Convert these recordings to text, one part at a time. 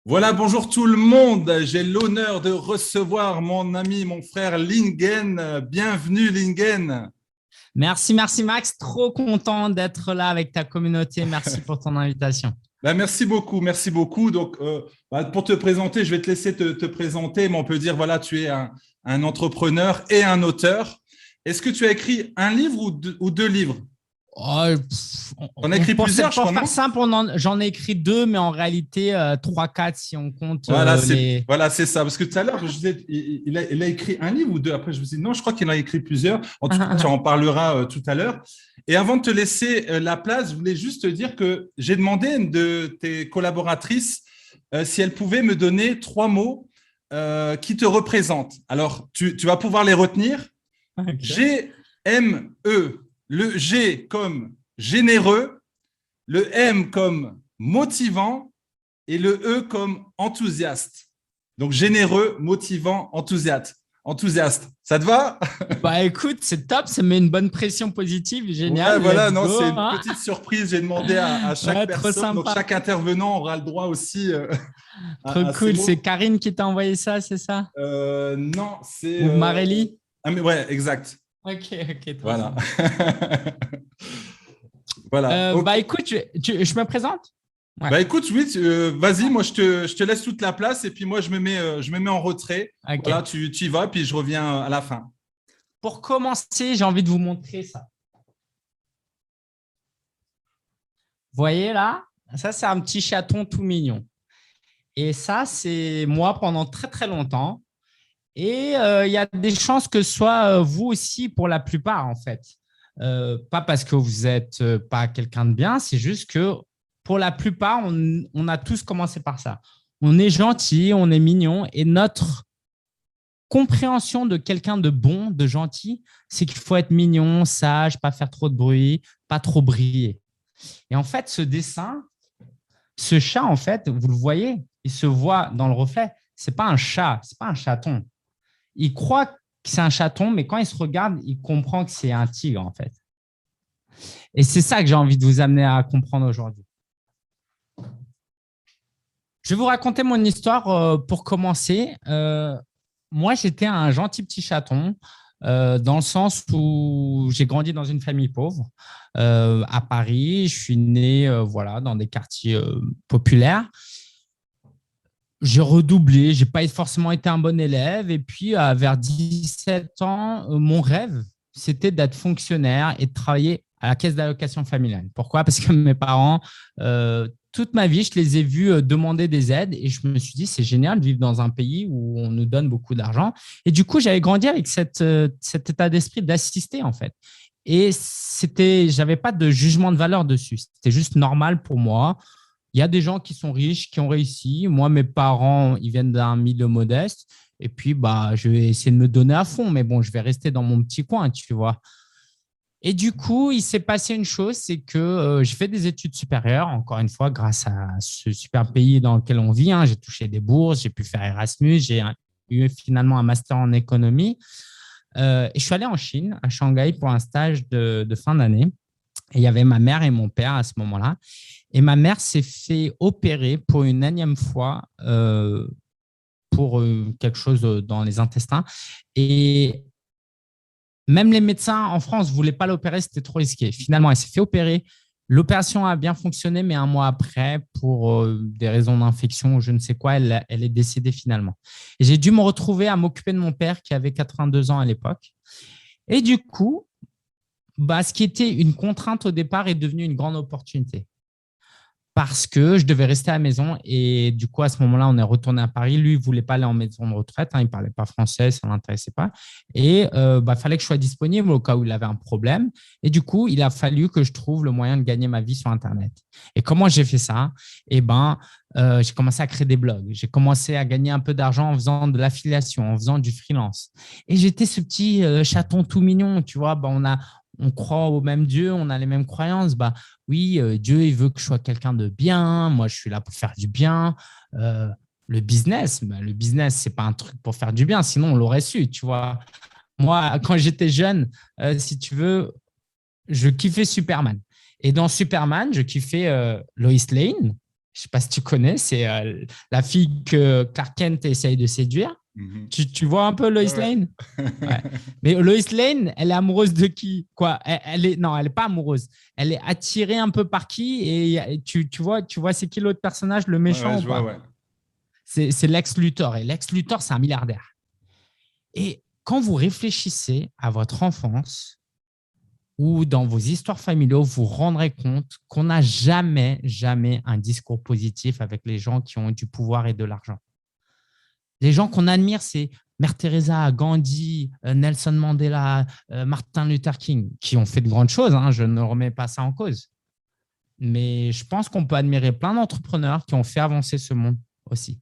Voilà, bonjour tout le monde. J'ai l'honneur de recevoir mon ami, mon frère Lingen. Bienvenue Lingen. Merci Max. Trop content d'être là avec ta communauté. Merci pour ton invitation. Merci beaucoup, merci beaucoup. Donc, pour te présenter, je vais te laisser te présenter, mais on peut dire, voilà, tu es un entrepreneur et un auteur. Est-ce que tu as écrit un livre ou deux livres? Oh, On a écrit plusieurs, je pour crois, faire non? simple, j'en ai écrit deux, mais en réalité, 3, 4 si on compte les… Voilà, c'est ça. Parce que tout à l'heure, je disais, il a écrit un livre ou deux. Après, je me suis dit, non, je crois qu'il en a écrit plusieurs. En tout cas, tu en parleras tout à l'heure. Et avant de te laisser la place, je voulais juste te dire que j'ai demandé à une de tes collaboratrices si elle pouvait me donner trois mots qui te représentent. Alors, tu vas pouvoir les retenir. Okay. G-M-E. Le G comme généreux, le M comme motivant et le E comme enthousiaste. Donc, généreux, motivant, enthousiaste. Ça te va? Bah écoute, c'est top, ça met une bonne pression positive, génial. Ouais, voilà, non, go, c'est une petite surprise. J'ai demandé à chaque personne, donc chaque intervenant aura le droit aussi trop cool, c'est Karine qui t'a envoyé ça, c'est ça? Non, c'est… Ou Marélie? Ah, mais ouais, exact. Ok, voilà. Voilà. Okay. Bah écoute, je me présente? Ouais. Bah écoute, oui, vas-y, moi je te laisse toute la place et puis moi je me mets en retrait. Okay. Voilà, tu y vas, puis je reviens à la fin. Pour commencer, j'ai envie de vous montrer ça. Vous voyez là, ça c'est un petit chaton tout mignon. Et ça, c'est moi pendant très très longtemps. Et il y a des chances que ce soit vous aussi pour la plupart en fait. Pas parce que vous n'êtes pas quelqu'un de bien, c'est juste que pour la plupart, on a tous commencé par ça. On est gentil, on est mignon et notre compréhension de quelqu'un de bon, de gentil, c'est qu'il faut être mignon, sage, pas faire trop de bruit, pas trop briller. Et en fait, ce dessin, ce chat, en fait, vous le voyez, il se voit dans le reflet. Ce n'est pas un chat, ce n'est pas un chaton. Il croit que c'est un chaton, mais quand il se regarde, il comprend que c'est un tigre, en fait. Et c'est ça que j'ai envie de vous amener à comprendre aujourd'hui. Je vais vous raconter mon histoire pour commencer. Moi, j'étais un gentil petit chaton dans le sens où j'ai grandi dans une famille pauvre à Paris. Je suis né voilà, dans des quartiers populaires. J'ai redoublé, je n'ai pas forcément été un bon élève. Et puis, vers 17 ans, mon rêve, c'était d'être fonctionnaire et de travailler à la caisse d'allocation familiale. Pourquoi? Parce que mes parents, toute ma vie, je les ai vus demander des aides et je me suis dit, c'est génial de vivre dans un pays où on nous donne beaucoup d'argent. Et du coup, j'avais grandi avec cet état d'esprit d'assister, en fait. Et je n'avais pas de jugement de valeur dessus. C'était juste normal pour moi. Il y a des gens qui sont riches, qui ont réussi. Moi, mes parents, ils viennent d'un milieu modeste. Et puis, bah, je vais essayer de me donner à fond. Mais bon, je vais rester dans mon petit coin, tu vois. Et du coup, il s'est passé une chose, c'est que j'ai fait des études supérieures, encore une fois, grâce à ce super pays dans lequel on vit. J'ai touché des bourses, j'ai pu faire Erasmus, j'ai eu finalement un master en économie. Et je suis allé en Chine, à Shanghai, pour un stage de fin d'année. Et il y avait ma mère et mon père à ce moment-là. Et ma mère s'est fait opérer pour une énième fois pour quelque chose dans les intestins. Et même les médecins en France ne voulaient pas l'opérer, c'était trop risqué. Finalement, elle s'est fait opérer. L'opération a bien fonctionné, mais un mois après, pour des raisons d'infection ou je ne sais quoi, elle est décédée finalement. Et j'ai dû me retrouver à m'occuper de mon père qui avait 82 ans à l'époque. Et du coup, bah, ce qui était une contrainte au départ est devenu une grande opportunité. Parce que je devais rester à la maison et du coup, à ce moment-là, on est retourné à Paris. Lui, il ne voulait pas aller en maison de retraite, il ne parlait pas français, ça ne l'intéressait pas. Et fallait que je sois disponible au cas où il avait un problème. Et du coup, il a fallu que je trouve le moyen de gagner ma vie sur Internet. Et comment j'ai fait ça? J'ai commencé à créer des blogs. J'ai commencé à gagner un peu d'argent en faisant de l'affiliation, en faisant du freelance. Et j'étais ce petit chaton tout mignon, tu vois, on croit au même Dieu, on a les mêmes croyances. Bah oui, Dieu, il veut que je sois quelqu'un de bien. Moi, je suis là pour faire du bien. Le business, c'est pas un truc pour faire du bien. Sinon, on l'aurait su, tu vois. Moi, quand j'étais jeune, si tu veux, je kiffais Superman. Et dans Superman, je kiffais Lois Lane Je ne sais pas si tu connais, c'est la fille que Clark Kent essaye de séduire. Tu vois un peu Lois Lane? Ouais. Mais Lois Lane, elle est amoureuse de qui? Quoi? Non, elle n'est pas amoureuse. Elle est attirée un peu par qui? Et tu vois c'est qui l'autre personnage, le méchant ou je pas? vois, ouais. C'est Lex Luthor. Et Lex Luthor, c'est un milliardaire. Et quand vous réfléchissez à votre enfance ou dans vos histoires familiales, vous vous rendrez compte qu'on n'a jamais, jamais un discours positif avec les gens qui ont du pouvoir et de l'argent. Les gens qu'on admire, c'est Mère Teresa, Gandhi, Nelson Mandela, Martin Luther King, qui ont fait de grandes choses. Je ne remets pas ça en cause. Mais je pense qu'on peut admirer plein d'entrepreneurs qui ont fait avancer ce monde aussi.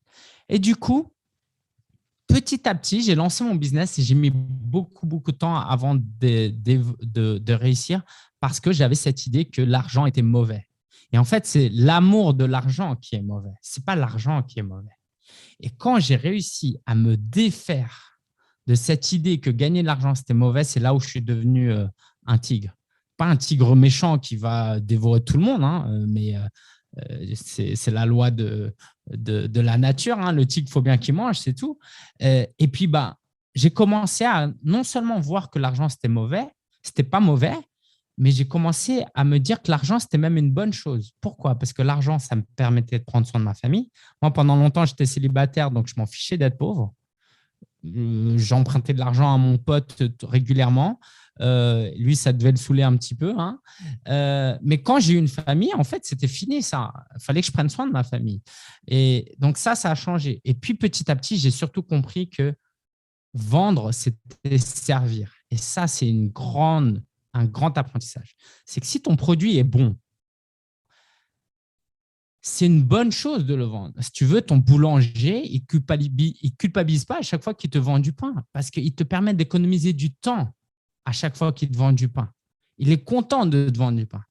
Et du coup, petit à petit, j'ai lancé mon business et j'ai mis beaucoup, beaucoup de temps avant de réussir parce que j'avais cette idée que l'argent était mauvais. Et en fait, c'est l'amour de l'argent qui est mauvais. Ce n'est pas l'argent qui est mauvais. Et quand j'ai réussi à me défaire de cette idée que gagner de l'argent, c'était mauvais, c'est là où je suis devenu un tigre. Pas un tigre méchant qui va dévorer tout le monde, mais c'est la loi de la nature. Le tigre, il faut bien qu'il mange, c'est tout. Et puis, j'ai commencé à non seulement voir que l'argent, c'était mauvais, c'était pas mauvais, mais j'ai commencé à me dire que l'argent, c'était même une bonne chose. Pourquoi? Parce que l'argent, ça me permettait de prendre soin de ma famille. Moi, pendant longtemps, j'étais célibataire, donc je m'en fichais d'être pauvre. J'empruntais de l'argent à mon pote régulièrement. Lui, ça devait le saouler un petit peu. Mais quand j'ai eu une famille, en fait, c'était fini ça. Il fallait que je prenne soin de ma famille. Et donc ça a changé. Et puis, petit à petit, j'ai surtout compris que vendre, c'était servir. Et ça, c'est un grand apprentissage. C'est que si ton produit est bon, c'est une bonne chose de le vendre. Si tu veux, ton boulanger, il ne culpabilise pas à chaque fois qu'il te vend du pain parce qu'il te permet d'économiser du temps à chaque fois qu'il te vend du pain. Il est content de te vendre du pain.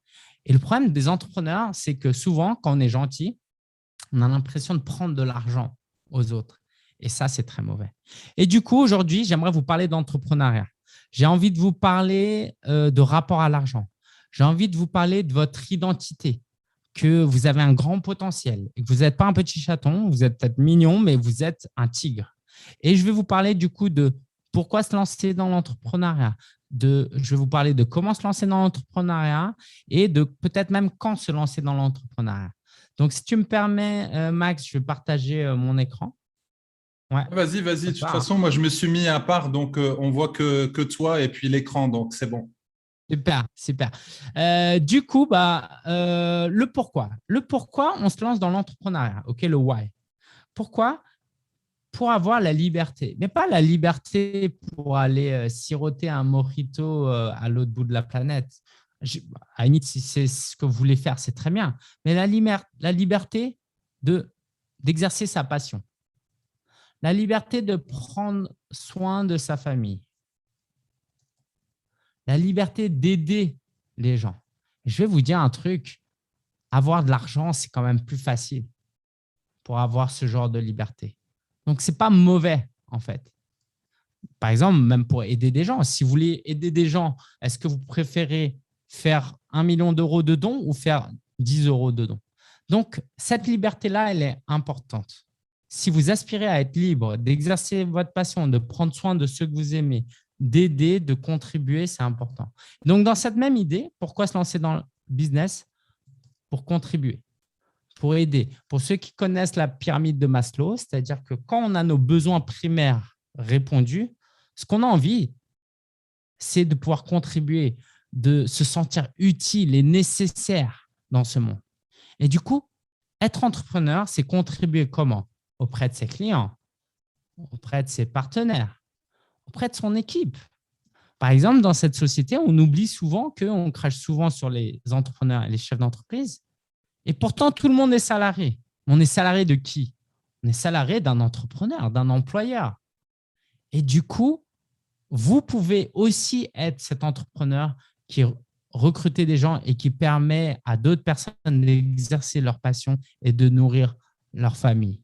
Et le problème des entrepreneurs, c'est que souvent, quand on est gentil, on a l'impression de prendre de l'argent aux autres. Et ça, c'est très mauvais. Et du coup, aujourd'hui, j'aimerais vous parler d'entrepreneuriat. J'ai envie de vous parler de rapport à l'argent. J'ai envie de vous parler de votre identité, que vous avez un grand potentiel et que vous n'êtes pas un petit chaton, vous êtes peut-être mignon, mais vous êtes un tigre. Et je vais vous parler du coup de pourquoi se lancer dans l'entrepreneuriat. Je vais vous parler de comment se lancer dans l'entrepreneuriat et de peut-être même quand se lancer dans l'entrepreneuriat. Donc, si tu me permets, Max, je vais partager mon écran. Ouais. Vas-y. De toute façon, moi, je me suis mis à part, donc on voit que toi et puis l'écran, donc c'est bon. Super. Du coup, le pourquoi. Le pourquoi on se lance dans l'entrepreneuriat, le why. Pourquoi? Pour avoir la liberté, mais pas la liberté pour aller siroter un mojito à l'autre bout de la planète. À la limite, si c'est ce que vous voulez faire, c'est très bien. Mais la liberté d'exercer sa passion. La liberté de prendre soin de sa famille. La liberté d'aider les gens. Je vais vous dire un truc, avoir de l'argent, c'est quand même plus facile pour avoir ce genre de liberté. Donc, ce n'est pas mauvais, en fait. Par exemple, même pour aider des gens, si vous voulez aider des gens, est-ce que vous préférez faire 1 million d'euros de dons ou faire 10 euros de dons? Donc, cette liberté-là, elle est importante. Si vous aspirez à être libre, d'exercer votre passion, de prendre soin de ceux que vous aimez, d'aider, de contribuer, c'est important. Donc, dans cette même idée, pourquoi se lancer dans le business? Pour contribuer, pour aider. Pour ceux qui connaissent la pyramide de Maslow, c'est-à-dire que quand on a nos besoins primaires répondus, ce qu'on a envie, c'est de pouvoir contribuer, de se sentir utile et nécessaire dans ce monde. Et du coup, être entrepreneur, c'est contribuer comment? Auprès de ses clients, auprès de ses partenaires, auprès de son équipe. Par exemple, dans cette société, on oublie souvent qu'on crache souvent sur les entrepreneurs et les chefs d'entreprise. Et pourtant, tout le monde est salarié. On est salarié de qui? On est salarié d'un entrepreneur, d'un employeur. Et du coup, vous pouvez aussi être cet entrepreneur qui recrute des gens et qui permet à d'autres personnes d'exercer leur passion et de nourrir leur famille.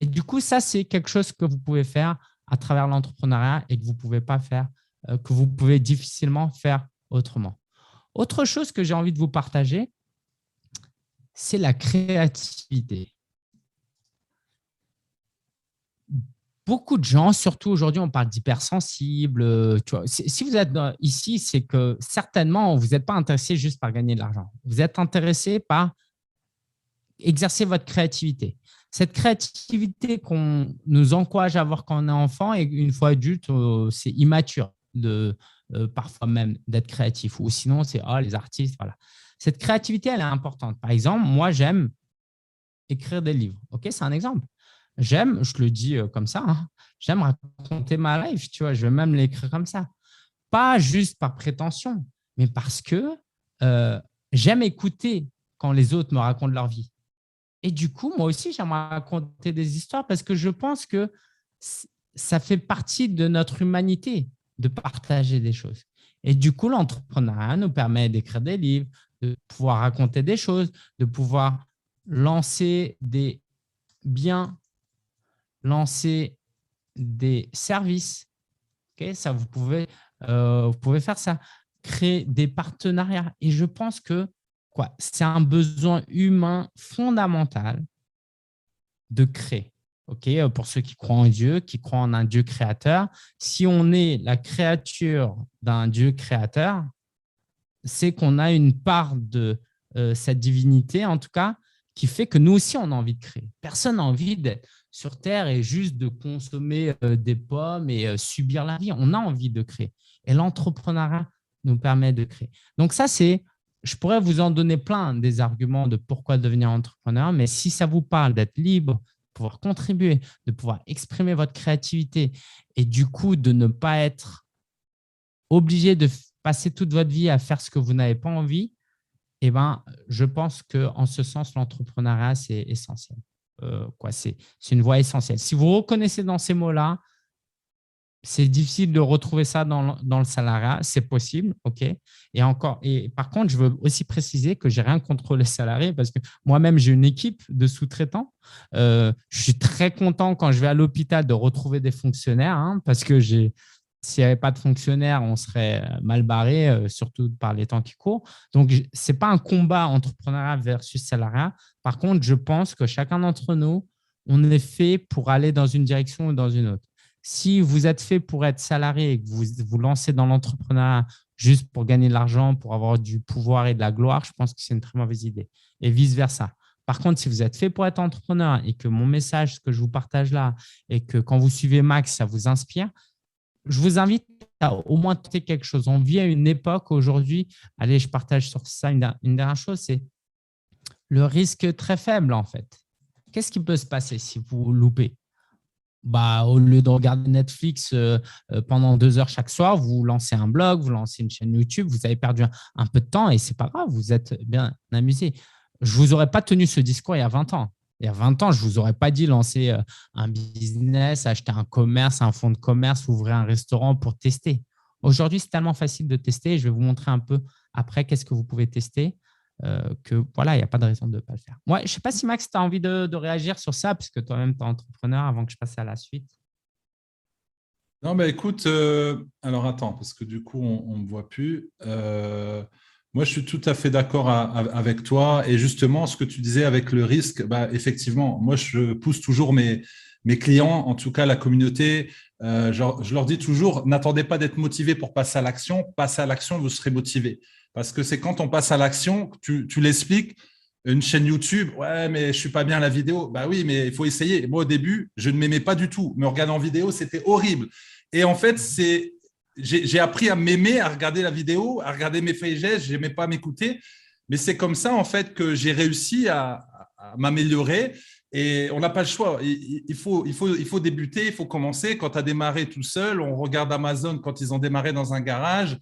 Et du coup, ça, c'est quelque chose que vous pouvez faire à travers l'entrepreneuriat et que vous ne pouvez pas faire, que vous pouvez difficilement faire autrement. Autre chose que j'ai envie de vous partager, c'est la créativité. Beaucoup de gens, surtout aujourd'hui, on parle d'hypersensibles. Si vous êtes ici, c'est que certainement, vous n'êtes pas intéressé juste par gagner de l'argent. Vous êtes intéressé par exercer votre créativité. Cette créativité qu'on nous encourage à avoir quand on est enfant et une fois adulte, c'est immature parfois même d'être créatif. Ou sinon, c'est les artistes. Voilà. Cette créativité, elle est importante. Par exemple, moi, j'aime écrire des livres. OK, c'est un exemple. J'aime, je le dis comme ça, hein, j'aime raconter ma life, tu vois, je vais même l'écrire comme ça. Pas juste par prétention, mais parce que j'aime écouter quand les autres me racontent leur vie. Et du coup, moi aussi, j'aime raconter des histoires parce que je pense que ça fait partie de notre humanité de partager des choses. Et du coup, l'entrepreneuriat nous permet d'écrire des livres, de pouvoir raconter des choses, de pouvoir lancer des biens, lancer des services. Okay, ça, vous pouvez faire ça, créer des partenariats. Et je pense que c'est un besoin humain fondamental de créer. Okay, pour ceux qui croient en Dieu, qui croient en un Dieu créateur, si on est la créature d'un Dieu créateur, c'est qu'on a une part de cette divinité, en tout cas, qui fait que nous aussi, on a envie de créer. Personne n'a envie d'être sur Terre et juste de consommer des pommes et subir la vie. On a envie de créer. Et l'entrepreneuriat nous permet de créer. Donc ça, je pourrais vous en donner plein des arguments de pourquoi devenir entrepreneur, mais si ça vous parle d'être libre, de pouvoir contribuer, de pouvoir exprimer votre créativité et du coup, de ne pas être obligé de passer toute votre vie à faire ce que vous n'avez pas envie, eh ben, je pense qu'en ce sens, l'entrepreneuriat, c'est essentiel. C'est une voie essentielle. Si vous reconnaissez dans ces mots-là, c'est difficile de retrouver ça dans le salariat. C'est possible, OK. Et par contre, je veux aussi préciser que je n'ai rien contre les salariés parce que moi-même, j'ai une équipe de sous-traitants. Je suis très content quand je vais à l'hôpital de retrouver des fonctionnaires parce que s'il n'y avait pas de fonctionnaires, on serait mal barré, surtout par les temps qui courent. Donc, ce n'est pas un combat entrepreneuriat versus salariat. Par contre, je pense que chacun d'entre nous, on est fait pour aller dans une direction ou dans une autre. Si vous êtes fait pour être salarié et que vous vous lancez dans l'entrepreneuriat juste pour gagner de l'argent, pour avoir du pouvoir et de la gloire, je pense que c'est une très mauvaise idée. Et vice-versa. Par contre, si vous êtes fait pour être entrepreneur et que mon message, ce que je vous partage là, et que quand vous suivez Max, ça vous inspire, je vous invite à au moins tenter quelque chose. On vit à une époque aujourd'hui, allez, je partage sur ça une dernière chose, c'est le risque très faible en fait. Qu'est-ce qui peut se passer si vous loupez ? Au lieu de regarder Netflix pendant 2 heures chaque soir, vous lancez un blog, vous lancez une chaîne YouTube, vous avez perdu un peu de temps et ce n'est pas grave, vous êtes bien amusé. Je ne vous aurais pas tenu ce discours il y a 20 ans. Il y a 20 ans, je ne vous aurais pas dit lancer un business, acheter un commerce, un fonds de commerce, ouvrir un restaurant pour tester. Aujourd'hui, c'est tellement facile de tester. Je vais vous montrer un peu après qu'est-ce que vous pouvez tester. Il n'y a pas de raison de ne pas le faire. Moi, je ne sais pas si Max, tu as envie de réagir sur ça, puisque toi-même, tu es entrepreneur, avant que je passe à la suite. Non, écoute, alors attends, parce que du coup, on ne me voit plus. Moi, je suis tout à fait d'accord avec toi. Et justement, ce que tu disais avec le risque, effectivement, moi, je pousse toujours mes clients, en tout cas la communauté. Je leur dis toujours, n'attendez pas d'être motivé pour passer à l'action. Passez à l'action, vous serez motivé. Parce que c'est quand on passe à l'action, tu l'expliques, une chaîne YouTube, ouais, mais je ne suis pas bien à la vidéo. Oui, mais il faut essayer. Moi, au début, je ne m'aimais pas du tout. Me regarder en vidéo, c'était horrible. Et en fait, j'ai appris à m'aimer, à regarder la vidéo, à regarder mes faits et gestes. Je n'aimais pas m'écouter. Mais c'est comme ça, en fait, que j'ai réussi à m'améliorer. Et on n'a pas le choix. Il faut débuter, il faut commencer. Quand tu as démarré tout seul, on regarde Amazon quand ils ont démarré dans un garage.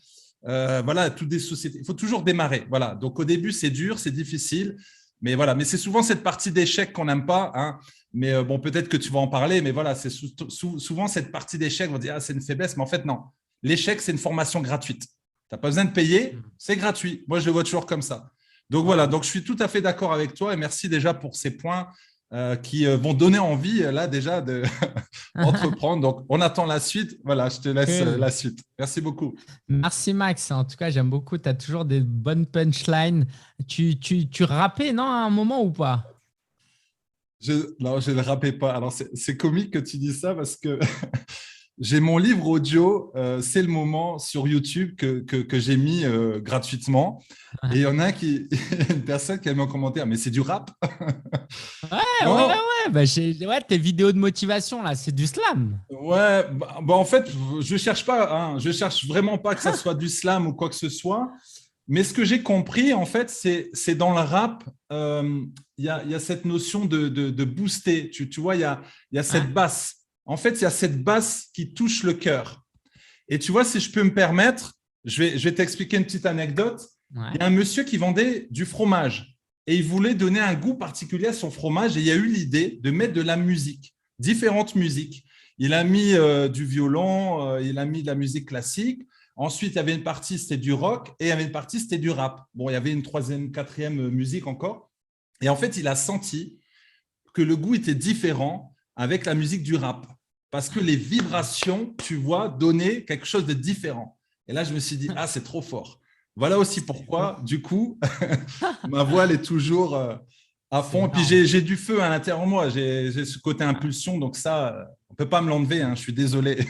Toutes des sociétés. Il faut toujours démarrer. Voilà. Donc, au début, c'est dur, c'est difficile. Mais voilà. Mais c'est souvent cette partie d'échec qu'on n'aime pas. Mais bon, peut-être que tu vas en parler. Mais voilà, c'est souvent cette partie d'échec. On va dire, c'est une faiblesse. Mais en fait, non. L'échec, c'est une formation gratuite. Tu n'as pas besoin de payer. C'est gratuit. Moi, je le vois toujours comme ça. Donc, voilà. Donc, je suis tout à fait d'accord avec toi. Et merci déjà pour ces points qui vont donner envie, là, déjà, d'entreprendre. Donc, on attend la suite. Voilà, je te laisse Cool. la suite. Merci beaucoup. Merci Max. En tout cas, j'aime beaucoup. Tu as toujours des bonnes punchlines. Tu rappais, non, à un moment ou pas? Non, je ne le rappelle pas. Alors, c'est comique que tu dis ça parce que j'ai mon livre audio, c'est le moment sur YouTube que j'ai mis gratuitement. Et il y en a une personne qui a mis en commentaire, mais c'est du rap. Ouais, ouais, Non, ouais. Bah, ouais, tes vidéos de motivation, là, c'est du slam. ouais, en fait, je cherche pas, hein, je cherche vraiment pas que ça soit du slam ou quoi que ce soit. Mais ce que j'ai compris, en fait, c'est dans le rap, il y a cette notion de booster. Tu vois, il y a Ouais, cette basse. En fait, il y a cette basse qui touche le cœur. Et tu vois, si je peux me permettre, je vais t'expliquer une petite anecdote. Il ouais. y a un monsieur qui vendait du fromage et il voulait donner un goût particulier à son fromage et il y a eu l'idée de mettre de la musique, différentes musiques. Il a mis du violon, il a mis de la musique classique. Ensuite, il y avait une partie, c'était du rock et il y avait une partie, c'était du rap. Bon, il y avait une troisième, quatrième musique encore. Et en fait, il a senti que le goût était différent avec la musique du rap. Parce que les vibrations, tu vois, donnaient quelque chose de différent. Et là, je me suis dit, ah, c'est trop fort. Voilà aussi C'est fou. pourquoi, du coup, ma voile est toujours à C'est fond. Et puis, énorme. j'ai du feu à l'intérieur de moi. J'ai ce côté impulsion. Donc, ça, on ne peut pas me l'enlever. Hein, je suis désolé.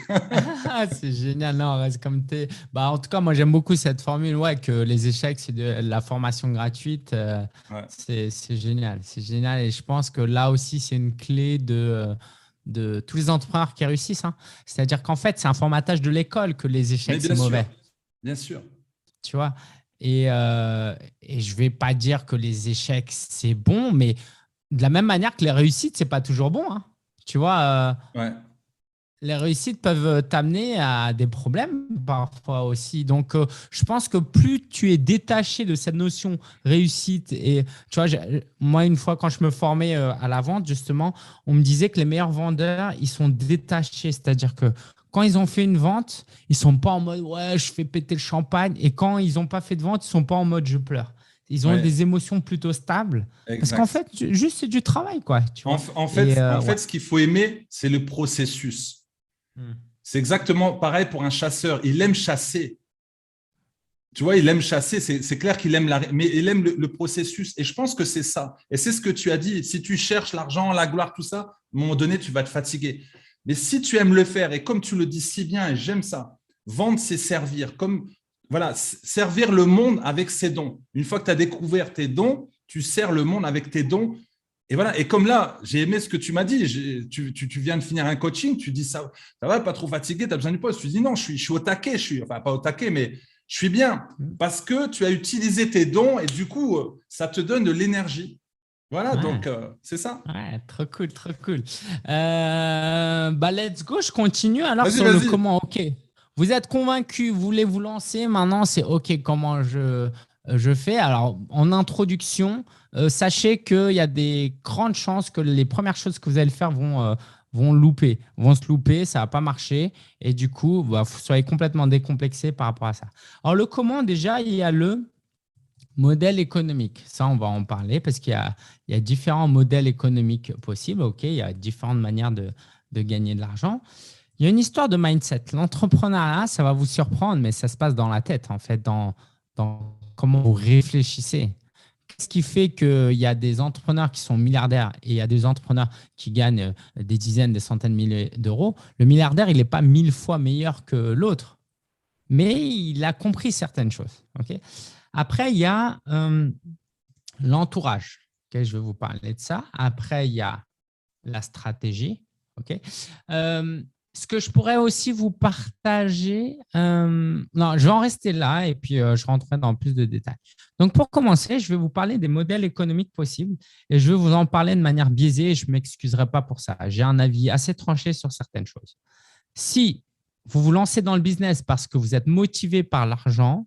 C'est génial, non, reste comme t'es. Bah, en tout cas, moi j'aime beaucoup cette formule, ouais, que les échecs, c'est de la formation gratuite. Ouais. C'est génial, c'est génial. Et je pense que là aussi, c'est une clé de tous les entrepreneurs qui réussissent, hein. C'est-à-dire qu'en fait, c'est un formatage de l'école que les Mais échecs, c'est bien mauvais, sûr, bien sûr. tu vois. Et je vais pas dire que les échecs, c'est bon, mais de la même manière que les réussites, c'est pas toujours bon, hein. Tu vois, Ouais. les réussites peuvent t'amener à des problèmes parfois aussi. Donc, je pense que plus tu es détaché de cette notion réussite, et tu vois, moi, une fois, quand je me formais à la vente, justement, on me disait que les meilleurs vendeurs, ils sont détachés. C'est-à-dire que quand ils ont fait une vente, ils sont pas en mode ouais, je fais péter le champagne. Et quand ils n'ont pas fait de vente, ils sont pas en mode je pleure. Ils ont Ouais, des émotions plutôt stables. Parce qu'en exact. fait, juste c'est du travail, quoi. Tu En, vois. en Et fait, en ouais. fait, ce qu'il faut aimer, c'est le processus. Hmm. C'est exactement pareil pour un chasseur. Il aime chasser. Tu vois, il aime chasser. C'est clair qu'il aime mais il aime le processus. Et je pense que c'est ça. Et c'est ce que tu as dit. Si tu cherches l'argent, la gloire, tout ça, à un moment donné, tu vas te fatiguer. Mais si tu aimes le faire, et comme tu le dis si bien, et j'aime ça, vendre, c'est servir. Comme, voilà, servir le monde avec ses dons. Une fois que tu as découvert tes dons, tu sers le monde avec tes dons. Et voilà. Et comme là, j'ai aimé ce que tu m'as dit. Tu viens de finir un coaching, tu dis ça va, pas trop fatigué, tu as besoin du poste. Tu dis non, je suis au taquet, enfin pas au taquet, mais je suis bien parce que tu as utilisé tes dons et du coup, ça te donne de l'énergie. Voilà, Ouais. donc c'est ça. Ouais, trop cool, trop cool. Bah, let's go, je continue alors Vas-y, sur le vas-y. comment. Ok, vous êtes convaincu, vous voulez vous lancer. Maintenant, c'est ok, comment je fais. Alors, en introduction, sachez qu'il y a des grandes chances que les premières choses que vous allez faire vont se louper, ça va pas marcher. Et du coup, bah, vous soyez complètement décomplexé par rapport à ça. Alors, le comment, déjà, il y a le modèle économique, ça, on va en parler parce qu'il y a différents modèles économiques possibles. Ok, il y a différentes manières de gagner de l'argent. Il y a une histoire de mindset. L'entrepreneuriat, ça va vous surprendre, mais ça se passe dans la tête, en fait, dans comment vous réfléchissez. Qu'est-ce qui fait qu'il y a des entrepreneurs qui sont milliardaires et il y a des entrepreneurs qui gagnent des dizaines, des centaines de milliers d'euros? Le milliardaire, il n'est pas 1000 fois meilleur que l'autre, mais il a compris certaines choses. Ok. Après, il y a l'entourage. Ok, je vais vous parler de ça. Après, il y a la stratégie. Ok. Ce que je pourrais aussi vous partager, non, je vais en rester là et puis je rentrerai dans plus de détails. Donc, pour commencer, je vais vous parler des modèles économiques possibles et je vais vous en parler de manière biaisée et je ne m'excuserai pas pour ça. J'ai un avis assez tranché sur certaines choses. Si vous vous lancez dans le business parce que vous êtes motivé par l'argent,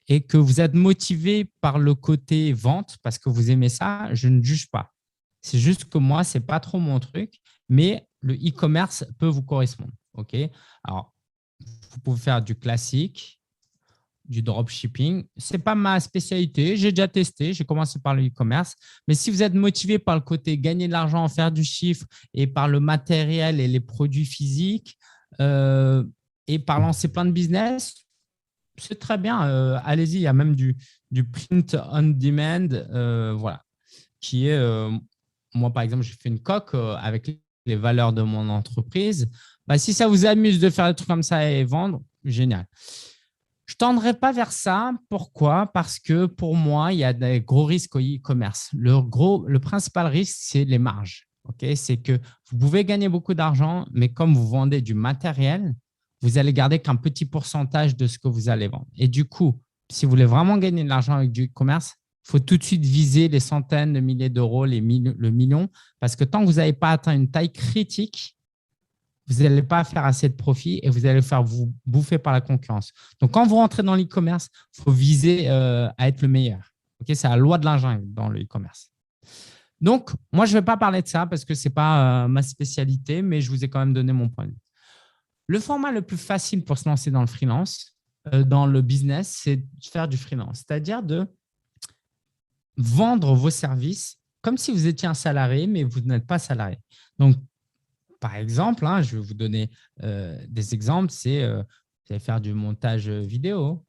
et que vous êtes motivé par le côté vente parce que vous aimez ça, je ne juge pas. C'est juste que moi, ce n'est pas trop mon truc, mais le e-commerce peut vous correspondre. Ok. Alors, vous pouvez faire du classique du dropshipping. Ce n'est pas ma spécialité. J'ai déjà testé. J'ai commencé par le e-commerce. Mais si vous êtes motivé par le côté gagner de l'argent, faire du chiffre et par le matériel et les produits physiques et par lancer plein de business, c'est très bien. Allez-y. Il y a même du print on demand, voilà, qui est, moi, par exemple, j'ai fait une coque avec les valeurs de mon entreprise. Bah, si ça vous amuse de faire des trucs comme ça et vendre, génial. Je ne tendrai pas vers ça. Pourquoi? Parce que pour moi, il y a des gros risques au e-commerce. Le principal risque, c'est les marges. Okay? C'est que vous pouvez gagner beaucoup d'argent, mais comme vous vendez du matériel, vous allez garder qu'un petit pourcentage de ce que vous allez vendre. Et du coup, si vous voulez vraiment gagner de l'argent avec du e-commerce, il faut tout de suite viser les centaines de milliers d'euros, le million, parce que tant que vous n'avez pas atteint une taille critique, vous n'allez pas faire assez de profit et vous allez faire vous bouffer par la concurrence. Donc, quand vous rentrez dans l'e-commerce, il faut viser à être le meilleur. Okay, c'est la loi de la jungle dans le e-commerce. Donc, moi, je ne vais pas parler de ça parce que ce n'est pas ma spécialité, mais je vous ai quand même donné mon point de vue. Le format le plus facile pour se lancer dans le freelance, dans le business, c'est de faire du freelance, c'est-à-dire de vendre vos services comme si vous étiez un salarié, mais vous n'êtes pas salarié. Donc, par exemple, je vais vous donner des exemples. C'est vous allez faire du montage vidéo,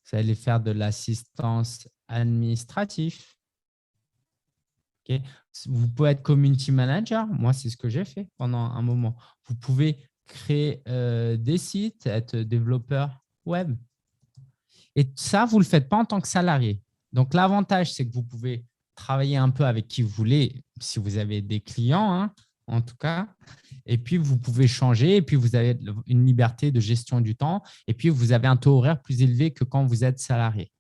vous allez faire de l'assistance administrative. Okay. Vous pouvez être community manager. Moi, c'est ce que j'ai fait pendant un moment. Vous pouvez créer des sites, être développeur web. Et ça, vous ne le faites pas en tant que salarié. Donc, l'avantage, c'est que vous pouvez travailler un peu avec qui vous voulez, si vous avez des clients, en tout cas. Et puis, vous pouvez changer. Et puis, vous avez une liberté de gestion du temps. Et puis, vous avez un taux horaire plus élevé que quand vous êtes salarié.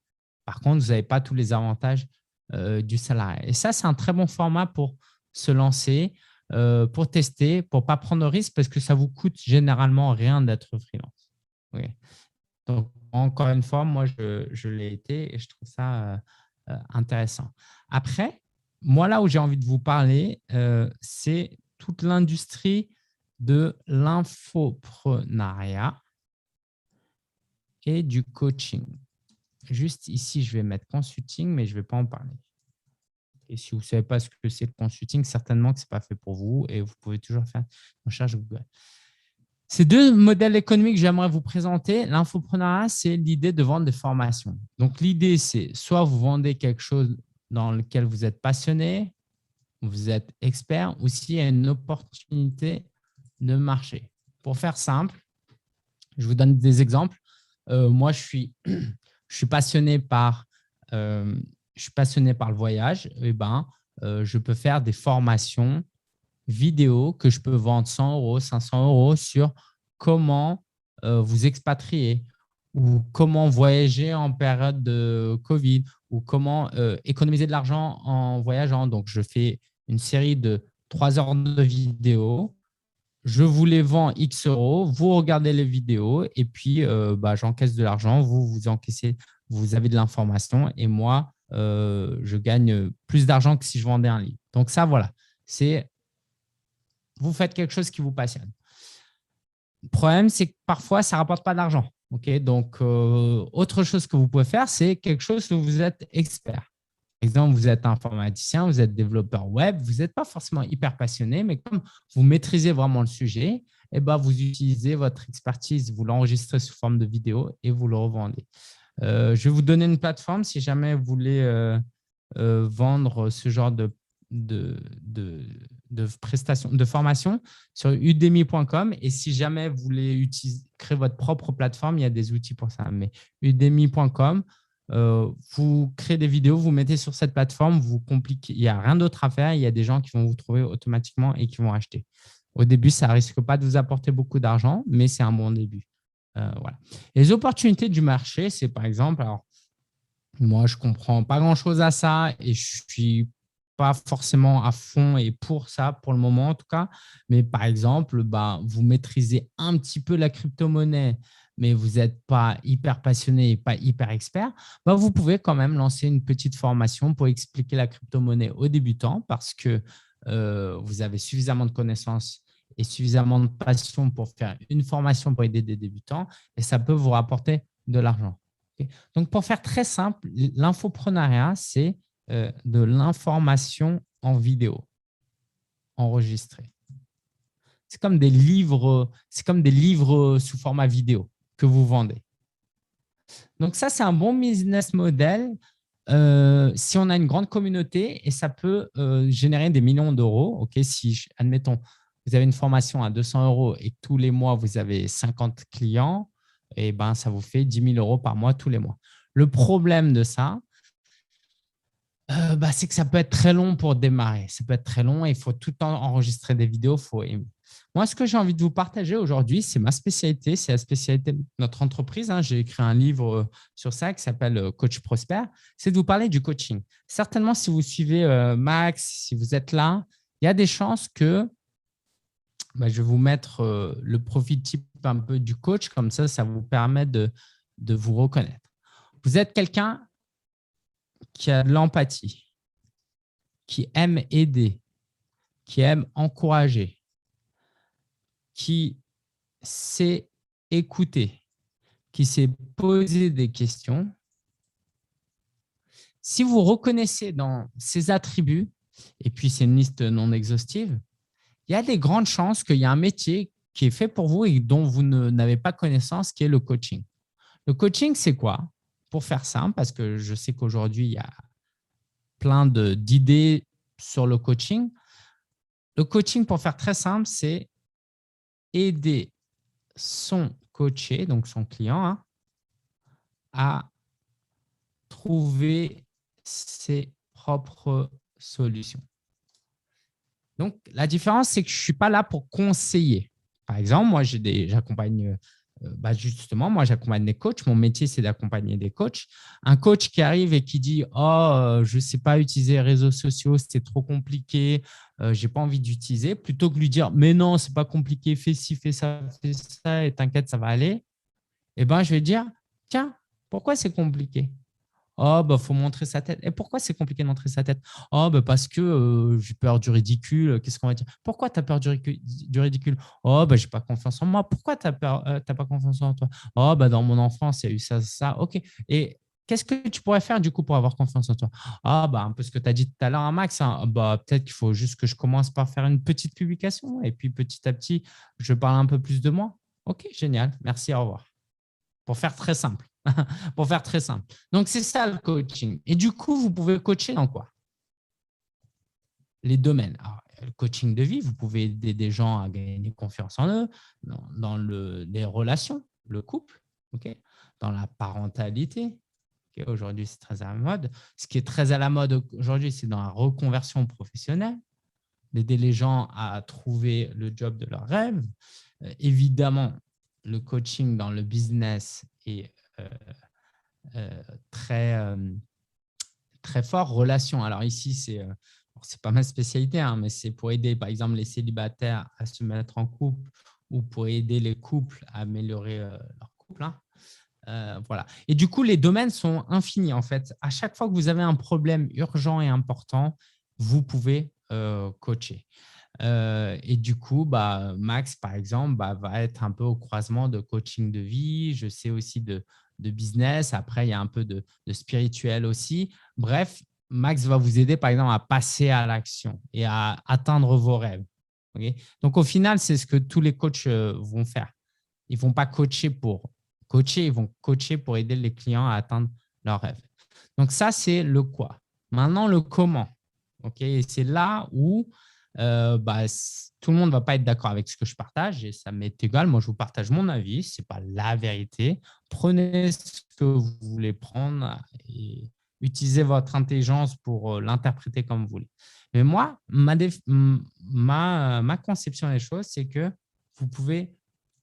Par contre, vous n'avez pas tous les avantages du salarié. Et ça, c'est un très bon format pour se lancer, pour tester, pour ne pas prendre de risques parce que ça vous coûte généralement rien d'être freelance. Oui. Donc, encore une fois, moi, je l'ai été et je trouve ça intéressant. Après, moi, là où j'ai envie de vous parler, c'est toute l'industrie de l'infoprenariat et du coaching. Juste ici, je vais mettre consulting, mais je ne vais pas en parler. Et si vous ne savez pas ce que c'est le consulting, certainement que ce n'est pas fait pour vous et vous pouvez toujours faire une recherche Google. Ces deux modèles économiques que j'aimerais vous présenter, l'infoprenariat, c'est l'idée de vendre des formations. Donc, l'idée, c'est soit vous vendez quelque chose dans lequel vous êtes passionné, vous êtes expert, ou s'il y a une opportunité de marché. Pour faire simple, je vous donne des exemples. Moi, je suis passionné par le voyage. Et je peux faire des formations vidéo que je peux vendre 100 €, 500 € sur comment vous expatrier ou comment voyager en période de Covid ou comment économiser de l'argent en voyageant. Donc, je fais une série de 3 heures de vidéos. Je vous les vends X euros, vous regardez les vidéos et puis j'encaisse de l'argent, vous encaissez, vous avez de l'information et moi, je gagne plus d'argent que si je vendais un livre. Donc ça, voilà, c'est vous faites quelque chose qui vous passionne. Le problème, c'est que parfois, ça ne rapporte pas d'argent. Okay, donc, autre chose que vous pouvez faire, c'est quelque chose où vous êtes expert. Par exemple, vous êtes informaticien, vous êtes développeur web, vous n'êtes pas forcément hyper passionné, mais comme vous maîtrisez vraiment le sujet, vous utilisez votre expertise, vous l'enregistrez sous forme de vidéo et vous le revendez. Je vais vous donner une plateforme si jamais vous voulez vendre ce genre de prestations, de formation sur udemy.com. Et si jamais vous voulez créer votre propre plateforme, il y a des outils pour ça. Mais udemy.com, vous créez des vidéos, vous mettez sur cette plateforme, vous compliquez. Il n'y a rien d'autre à faire. Il y a des gens qui vont vous trouver automatiquement et qui vont acheter. Au début, ça ne risque pas de vous apporter beaucoup d'argent, mais c'est un bon début. Voilà. Les opportunités du marché, c'est par exemple, alors moi, je ne comprends pas grand-chose à ça et je ne suis pas forcément à fond et pour ça pour le moment en tout cas. Mais par exemple, vous maîtrisez un petit peu la crypto-monnaie, mais vous n'êtes pas hyper passionné et pas hyper expert, vous pouvez quand même lancer une petite formation pour expliquer la crypto-monnaie aux débutants parce que vous avez suffisamment de connaissances et suffisamment de passion pour faire une formation pour aider des débutants et ça peut vous rapporter de l'argent. Okay. Donc, pour faire très simple, l'infoprenariat, c'est de l'information en vidéo enregistrée. C'est comme des livres sous format vidéo que vous vendez. Donc, ça, c'est un bon business model si on a une grande communauté et ça peut générer des millions d'euros. Okay, si, admettons, vous avez une formation à 200 € et tous les mois, vous avez 50 clients, et ben, ça vous fait 10 000 € par mois tous les mois. Le problème de ça, c'est que ça peut être très long pour démarrer. Ça peut être très long et il faut tout le temps enregistrer des vidéos. Moi, ce que j'ai envie de vous partager aujourd'hui, c'est ma spécialité, c'est la spécialité de notre entreprise. J'ai écrit un livre sur ça qui s'appelle Coach Prosper. C'est de vous parler du coaching. Certainement, si vous suivez Max, si vous êtes là, il y a des chances que je vais vous mettre le profil type un peu du coach. Comme ça vous permet de vous reconnaître. Vous êtes quelqu'un qui a de l'empathie, qui aime aider, qui aime encourager, qui sait écouter, qui sait poser des questions. Si vous reconnaissez dans ces attributs, et puis c'est une liste non exhaustive, il y a des grandes chances qu'il y a un métier qui est fait pour vous et dont vous n'avez pas connaissance, qui est le coaching. Le coaching, c'est quoi? Pour faire simple, parce que je sais qu'aujourd'hui, il y a plein d'idées sur le coaching. Le coaching, pour faire très simple, c'est aider son coaché, donc son client, à trouver ses propres solutions. Donc, la différence, c'est que je ne suis pas là pour conseiller. Par exemple, moi, j'accompagne justement, moi, j'accompagne des coachs. Mon métier, c'est d'accompagner des coachs. Un coach qui arrive et qui dit « Oh, je ne sais pas utiliser les réseaux sociaux, c'est trop compliqué, je n'ai pas envie d'utiliser », plutôt que lui dire « Mais non, ce n'est pas compliqué, fais ci, fais ça, et t'inquiète, ça va aller », eh ben, je vais dire « Tiens, pourquoi c'est compliqué ? Oh, faut montrer sa tête. Et pourquoi c'est compliqué de montrer sa tête? Oh, parce que j'ai peur du ridicule. Qu'est-ce qu'on va dire? Pourquoi tu as peur du ridicule? Oh, j'ai pas confiance en moi. Pourquoi tu n'as pas confiance en toi? Oh, dans mon enfance, il y a eu ça, ça. OK. Et qu'est-ce que tu pourrais faire du coup pour avoir confiance en toi? Ah, un peu ce que tu as dit tout à l'heure, Max. Peut-être qu'il faut juste que je commence par faire une petite publication et puis petit à petit, je parle un peu plus de moi. OK, génial. Merci, au revoir. Pour faire très simple. Pour faire très simple. Donc, c'est ça le coaching. Et du coup, vous pouvez coacher dans quoi? Les domaines. Alors, le coaching de vie, vous pouvez aider des gens à gagner confiance en eux, dans les relations, le couple, okay, dans la parentalité. Okay, aujourd'hui, c'est très à la mode. Ce qui est très à la mode aujourd'hui, c'est dans la reconversion professionnelle, d'aider les gens à trouver le job de leur rêve. Évidemment, le coaching dans le business est très fort. Relation. Alors ici, c'est pas ma spécialité, mais c'est pour aider, par exemple, les célibataires à se mettre en couple ou pour aider les couples à améliorer leur couple. Voilà. Et du coup, les domaines sont infinis, en fait. À chaque fois que vous avez un problème urgent et important, vous pouvez coacher. Et du coup, Max, par exemple, va être un peu au croisement de coaching de vie. Je sais aussi de business. Après, il y a un peu de spirituel aussi. Bref, Max va vous aider, par exemple, à passer à l'action et à atteindre vos rêves. Okay? Donc, au final, c'est ce que tous les coachs vont faire. Ils ne vont pas coacher pour coacher, ils vont coacher pour aider les clients à atteindre leurs rêves. Donc, ça, c'est le quoi. Maintenant, le comment. Okay? Et c'est là où tout le monde ne va pas être d'accord avec ce que je partage et ça m'est égal. Moi, je vous partage mon avis. Ce n'est pas la vérité. Prenez ce que vous voulez prendre et utilisez votre intelligence pour l'interpréter comme vous voulez. Mais moi, ma conception des choses, c'est que vous pouvez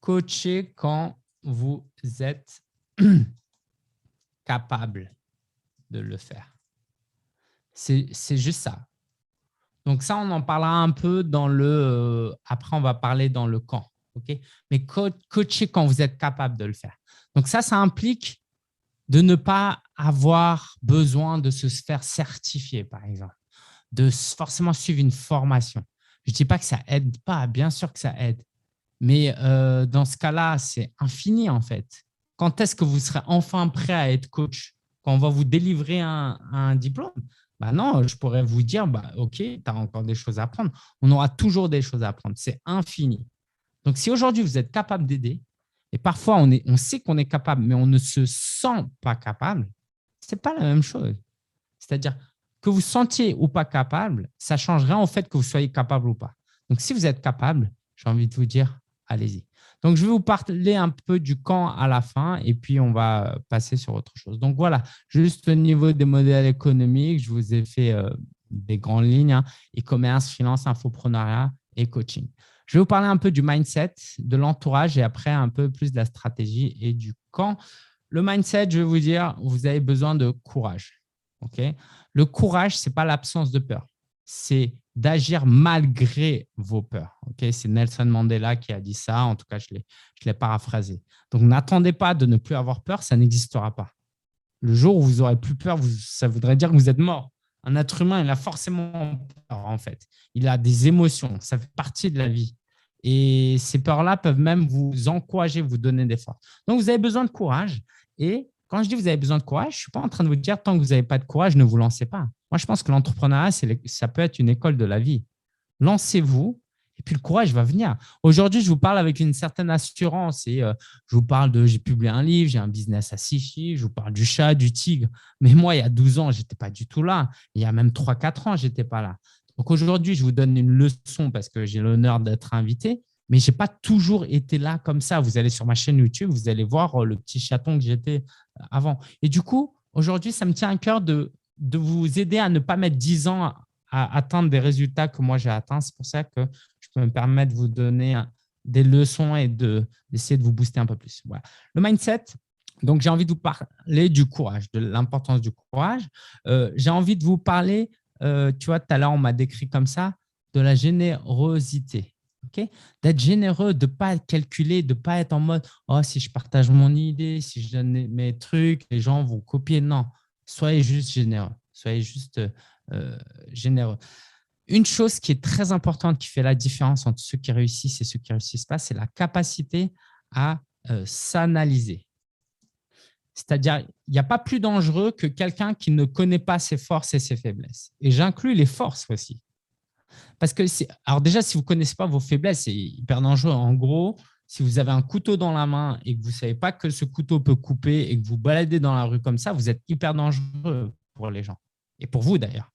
coacher quand vous êtes capable de le faire. C'est juste ça. Donc ça, on en parlera un peu dans le… après, on va parler dans le quand. Okay, mais coacher quand vous êtes capable de le faire. Donc ça implique de ne pas avoir besoin de se faire certifier, par exemple, de forcément suivre une formation. Je ne dis pas que ça aide pas, bien sûr que ça aide. Mais dans ce cas-là, c'est infini en fait. quand est-ce que vous serez enfin prêt à être coach? Quand on va vous délivrer un diplôme? Bah non, je pourrais vous dire, bah, OK, tu as encore des choses à apprendre. On aura toujours des choses à apprendre. C'est infini. Donc, si aujourd'hui, vous êtes capable d'aider, et parfois, on sait qu'on est capable, mais on ne se sent pas capable, ce n'est pas la même chose. C'est-à-dire que vous sentiez ou pas capable, ça ne change rien au fait que vous soyez capable ou pas. Donc, si vous êtes capable, j'ai envie de vous dire, allez-y. Donc, je vais vous parler un peu du quand à la fin et puis on va passer sur autre chose. Donc, voilà, juste au niveau des modèles économiques, je vous ai fait des grandes lignes, hein, e-commerce, finance, infopreneuriat et coaching. Je vais vous parler un peu du mindset, de l'entourage et après un peu plus de la stratégie et du quand. Le mindset, je vais vous dire, vous avez besoin de courage. Okay? Le courage, ce n'est pas l'absence de peur. C'est d'agir malgré vos peurs. Okay? C'est Nelson Mandela qui a dit ça. En tout cas, je l'ai paraphrasé. Donc, n'attendez pas de ne plus avoir peur, ça n'existera pas. Le jour où vous n'aurez plus peur, ça voudrait dire que vous êtes mort. Un être humain, il a forcément peur, en fait. Il a des émotions. Ça fait partie de la vie. Et ces peurs-là peuvent même vous encourager, vous donner des forces. Donc, vous avez besoin de courage. Et quand je dis que vous avez besoin de courage, je ne suis pas en train de vous dire tant que vous n'avez pas de courage, ne vous lancez pas. Moi, je pense que l'entrepreneuriat, ça peut être une école de la vie. Lancez-vous et puis le courage va venir. Aujourd'hui, je vous parle avec une certaine assurance et je vous parle j'ai publié un livre, j'ai un business à 6 chiffres, je vous parle du chat, du tigre. Mais moi, il y a 12 ans, je n'étais pas du tout là. Il y a même 3-4 ans, je n'étais pas là. Donc aujourd'hui, je vous donne une leçon parce que j'ai l'honneur d'être invité, mais je n'ai pas toujours été là comme ça. Vous allez sur ma chaîne YouTube, vous allez voir le petit chaton que j'étais avant. Et du coup, aujourd'hui, ça me tient à cœur de vous aider à ne pas mettre 10 ans à atteindre des résultats que moi j'ai atteints. C'est pour ça que je peux me permettre de vous donner des leçons et d'essayer de vous booster un peu plus. Voilà. Le mindset, donc j'ai envie de vous parler du courage, de l'importance du courage. J'ai envie de vous parler, tu vois, tout à l'heure, on m'a décrit comme ça, de la générosité. Okay? D'être généreux, de ne pas calculer, de ne pas être en mode « Oh, si je partage mon idée, si je donne mes trucs, les gens vont copier. » Non, soyez juste généreux. Soyez juste généreux. Une chose qui est très importante, qui fait la différence entre ceux qui réussissent et ceux qui ne réussissent pas, c'est la capacité à s'analyser. C'est-à-dire, il n'y a pas plus dangereux que quelqu'un qui ne connaît pas ses forces et ses faiblesses. Et j'inclus les forces aussi. Parce que, alors déjà, si vous ne connaissez pas vos faiblesses, c'est hyper dangereux. En gros, si vous avez un couteau dans la main et que vous ne savez pas que ce couteau peut couper et que vous baladez dans la rue comme ça, vous êtes hyper dangereux pour les gens. Et pour vous d'ailleurs.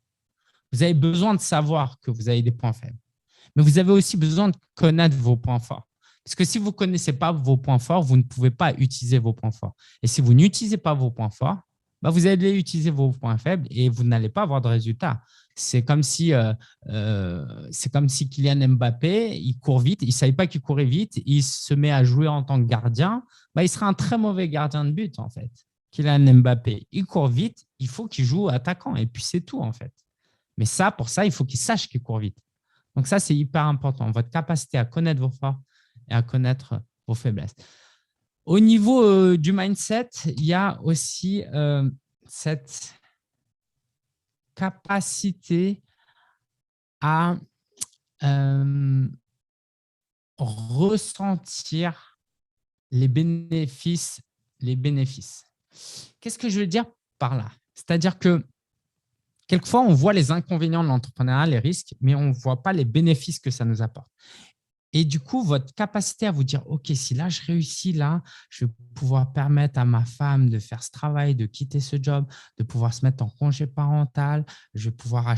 Vous avez besoin de savoir que vous avez des points faibles. Mais vous avez aussi besoin de connaître vos points forts. Parce que si vous ne connaissez pas vos points forts, vous ne pouvez pas utiliser vos points forts. Et si vous n'utilisez pas vos points forts, bah vous allez utiliser vos points faibles et vous n'allez pas avoir de résultats. C'est comme si Kylian Mbappé, il court vite, il ne savait pas qu'il courait vite, il se met à jouer en tant que gardien, bah, il sera un très mauvais gardien de but en fait. Kylian Mbappé, il court vite, il faut qu'il joue attaquant et puis c'est tout en fait. Mais ça, pour ça, il faut qu'il sache qu'il court vite. Donc ça, c'est hyper important, votre capacité à connaître vos forces et à connaître vos faiblesses. Au niveau du mindset, il y a aussi cette capacité à ressentir les bénéfices. Qu'est-ce que je veux dire par là? C'est-à-dire que quelquefois, on voit les inconvénients de l'entrepreneuriat, les risques, mais on ne voit pas les bénéfices que ça nous apporte. Et du coup, votre capacité à vous dire, OK, si là, je réussis, là, je vais pouvoir permettre à ma femme de faire ce travail, de quitter ce job, de pouvoir se mettre en congé parental, je vais pouvoir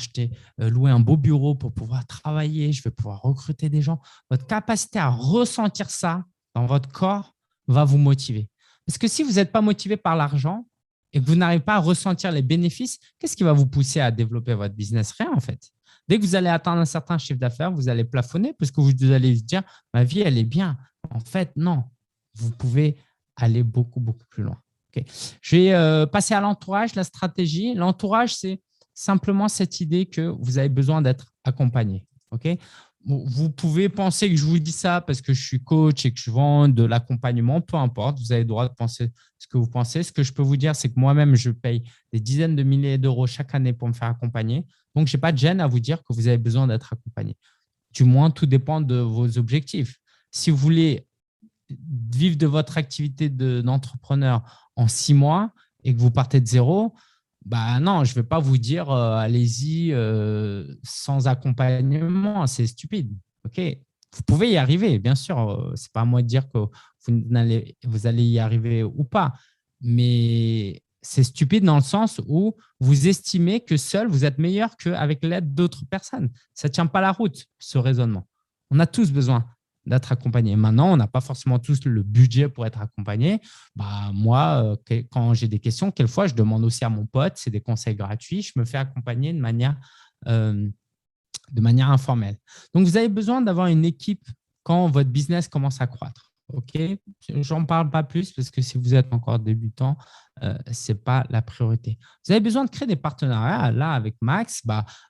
louer un beau bureau pour pouvoir travailler, je vais pouvoir recruter des gens. Votre capacité à ressentir ça dans votre corps va vous motiver. Parce que si vous n'êtes pas motivé par l'argent et que vous n'arrivez pas à ressentir les bénéfices, qu'est-ce qui va vous pousser à développer votre business? Rien, en fait. Dès que vous allez atteindre un certain chiffre d'affaires, vous allez plafonner parce que vous allez vous dire « ma vie, elle est bien ». En fait, non. Vous pouvez aller beaucoup, beaucoup plus loin. Okay. Je vais passer à l'entourage, la stratégie. L'entourage, c'est simplement cette idée que vous avez besoin d'être accompagné. Okay. Vous pouvez penser que je vous dis ça parce que je suis coach et que je vends de l'accompagnement, peu importe, vous avez le droit de penser ce que vous pensez. Ce que je peux vous dire, c'est que moi-même, je paye des dizaines de milliers d'euros chaque année pour me faire accompagner. Donc, je n'ai pas de gêne à vous dire que vous avez besoin d'être accompagné. Du moins, tout dépend de vos objectifs. Si vous voulez vivre de votre activité d'entrepreneur en 6 mois et que vous partez de zéro, bah non, je ne vais pas vous dire allez-y sans accompagnement, c'est stupide. Ok, vous pouvez y arriver, bien sûr. Ce n'est pas à moi de dire que vous allez y arriver ou pas, mais c'est stupide dans le sens où vous estimez que seul, vous êtes meilleur qu'avec l'aide d'autres personnes. Ça ne tient pas la route, ce raisonnement. On a tous besoin d'être accompagnés. Maintenant, on n'a pas forcément tous le budget pour être accompagné. Bah, moi, quand j'ai des questions, quelquefois, je demande aussi à mon pote, c'est des conseils gratuits, je me fais accompagner de manière informelle. Donc, vous avez besoin d'avoir une équipe quand votre business commence à croître. OK, j'en parle pas plus parce que si vous êtes encore débutant, ce n'est pas la priorité. Vous avez besoin de créer des partenariats. Là, avec Max,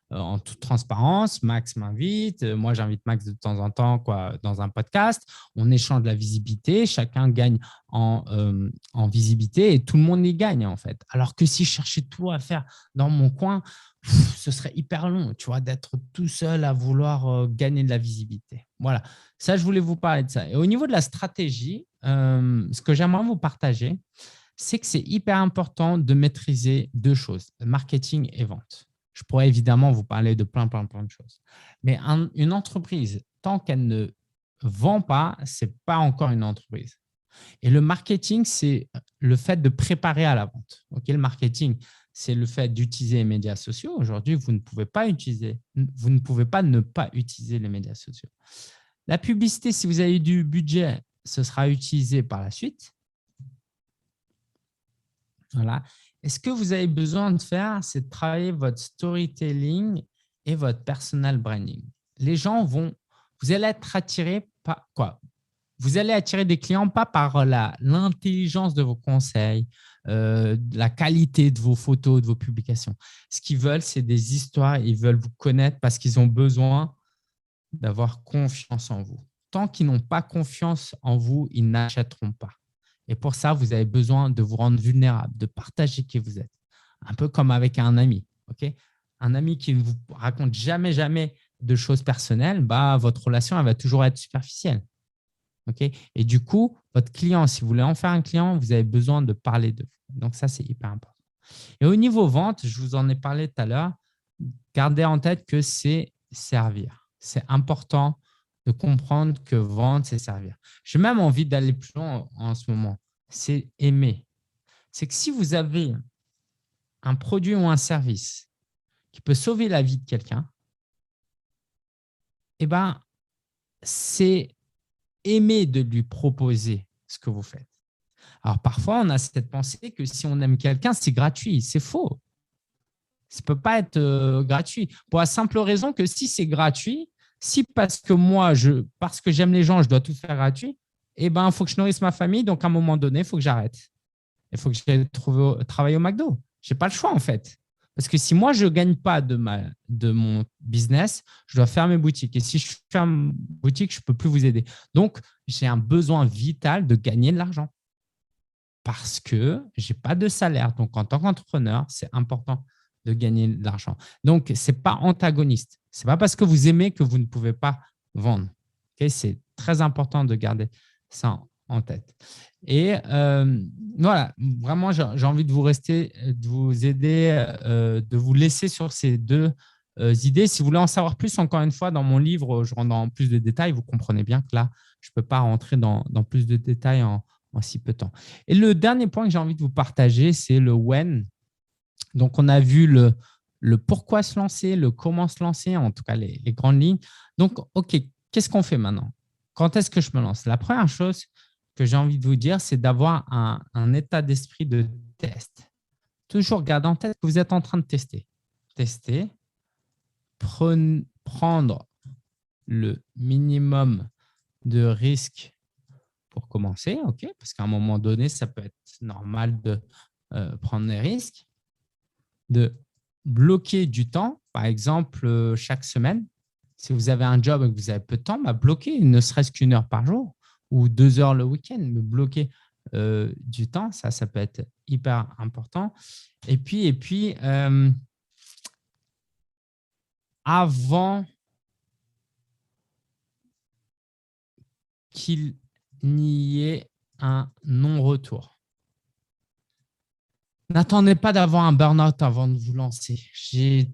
en toute transparence, Max m'invite. Moi, j'invite Max de temps en temps dans un podcast. On échange de la visibilité. Chacun gagne en visibilité et tout le monde y gagne, en fait. Alors que si je cherchais tout à faire dans mon coin, ce serait hyper long, tu vois, d'être tout seul à vouloir gagner de la visibilité. Voilà, ça, je voulais vous parler de ça. Et au niveau de la stratégie, ce que j'aimerais vous partager, c'est que c'est hyper important de maîtriser 2 choses, marketing et vente. Je pourrais évidemment vous parler de plein de choses. Mais une entreprise, tant qu'elle ne vend pas, ce n'est pas encore une entreprise. Et le marketing, c'est le fait de préparer à la vente. Ok, le marketing, c'est le fait d'utiliser les médias sociaux. Aujourd'hui, vous ne pouvez pas ne pas utiliser les médias sociaux. La publicité, si vous avez du budget, ce sera utilisé par la suite. Voilà. Et ce que vous avez besoin de faire, c'est de travailler votre storytelling et votre personal branding. Les gens vous allez être attirés par quoi? Vous allez attirer des clients pas par l'intelligence de vos conseils, la qualité de vos photos, de vos publications. Ce qu'ils veulent, c'est des histoires. Ils veulent vous connaître parce qu'ils ont besoin d'avoir confiance en vous. Tant qu'ils n'ont pas confiance en vous, ils n'achèteront pas. Et pour ça, vous avez besoin de vous rendre vulnérable, de partager qui vous êtes. Un peu comme avec un ami. Okay, un ami qui ne vous raconte jamais de choses personnelles, votre relation elle va toujours être superficielle. Okay, et du coup, votre client, si vous voulez en faire un client, vous avez besoin de parler de vous. Donc, ça, c'est hyper important. Et au niveau vente, je vous en ai parlé tout à l'heure, gardez en tête que c'est servir. C'est important de comprendre que vendre, c'est servir. J'ai même envie d'aller plus loin en ce moment. C'est aimer. C'est que si vous avez un produit ou un service qui peut sauver la vie de quelqu'un, eh ben, c'est aimer de lui proposer ce que vous faites. Alors, parfois, on a cette pensée que si on aime quelqu'un, c'est gratuit. C'est faux. Ça ne peut pas être gratuit. Pour la simple raison que si c'est gratuit, si parce que moi, parce que j'aime les gens, je dois tout faire gratuit, eh ben, il faut que je nourrisse ma famille. Donc, à un moment donné, il faut que j'arrête. Il faut que j'aille travailler au McDo. Je n'ai pas le choix, en fait. Parce que si moi, je ne gagne pas de mon business, je dois fermer boutique. Et si je ferme boutique, je ne peux plus vous aider. Donc, j'ai un besoin vital de gagner de l'argent parce que je n'ai pas de salaire. Donc, en tant qu'entrepreneur, c'est important de gagner de l'argent. Donc, ce n'est pas antagoniste. Ce n'est pas parce que vous aimez que vous ne pouvez pas vendre. Okay, c'est très important de garder ça en tête. Et voilà, vraiment, j'ai envie de vous aider, de vous laisser sur ces 2 idées. Si vous voulez en savoir plus, encore une fois, dans mon livre, je rentre dans plus de détails. Vous comprenez bien que là, je ne peux pas rentrer dans plus de détails en si peu de temps. Et le dernier point que j'ai envie de vous partager, c'est le when. Donc, on a vu le pourquoi se lancer, le comment se lancer, en tout cas les grandes lignes. Donc, OK, qu'est-ce qu'on fait maintenant? Quand est-ce que je me lance? La première chose que j'ai envie de vous dire, c'est d'avoir un état d'esprit de test. Toujours garder en tête que vous êtes en train de tester. Tester, prendre le minimum de risques pour commencer, OK, parce qu'à un moment donné, ça peut être normal de prendre des risques, de bloquer du temps, par exemple, chaque semaine. Si vous avez un job et que vous avez peu de temps, bloquez ne serait-ce qu'1 heure par jour ou 2 heures le week-end, mais bloquer du temps, ça peut être hyper important. Et puis avant qu'il y ait un non-retour. N'attendez pas d'avoir un burn-out avant de vous lancer. J'ai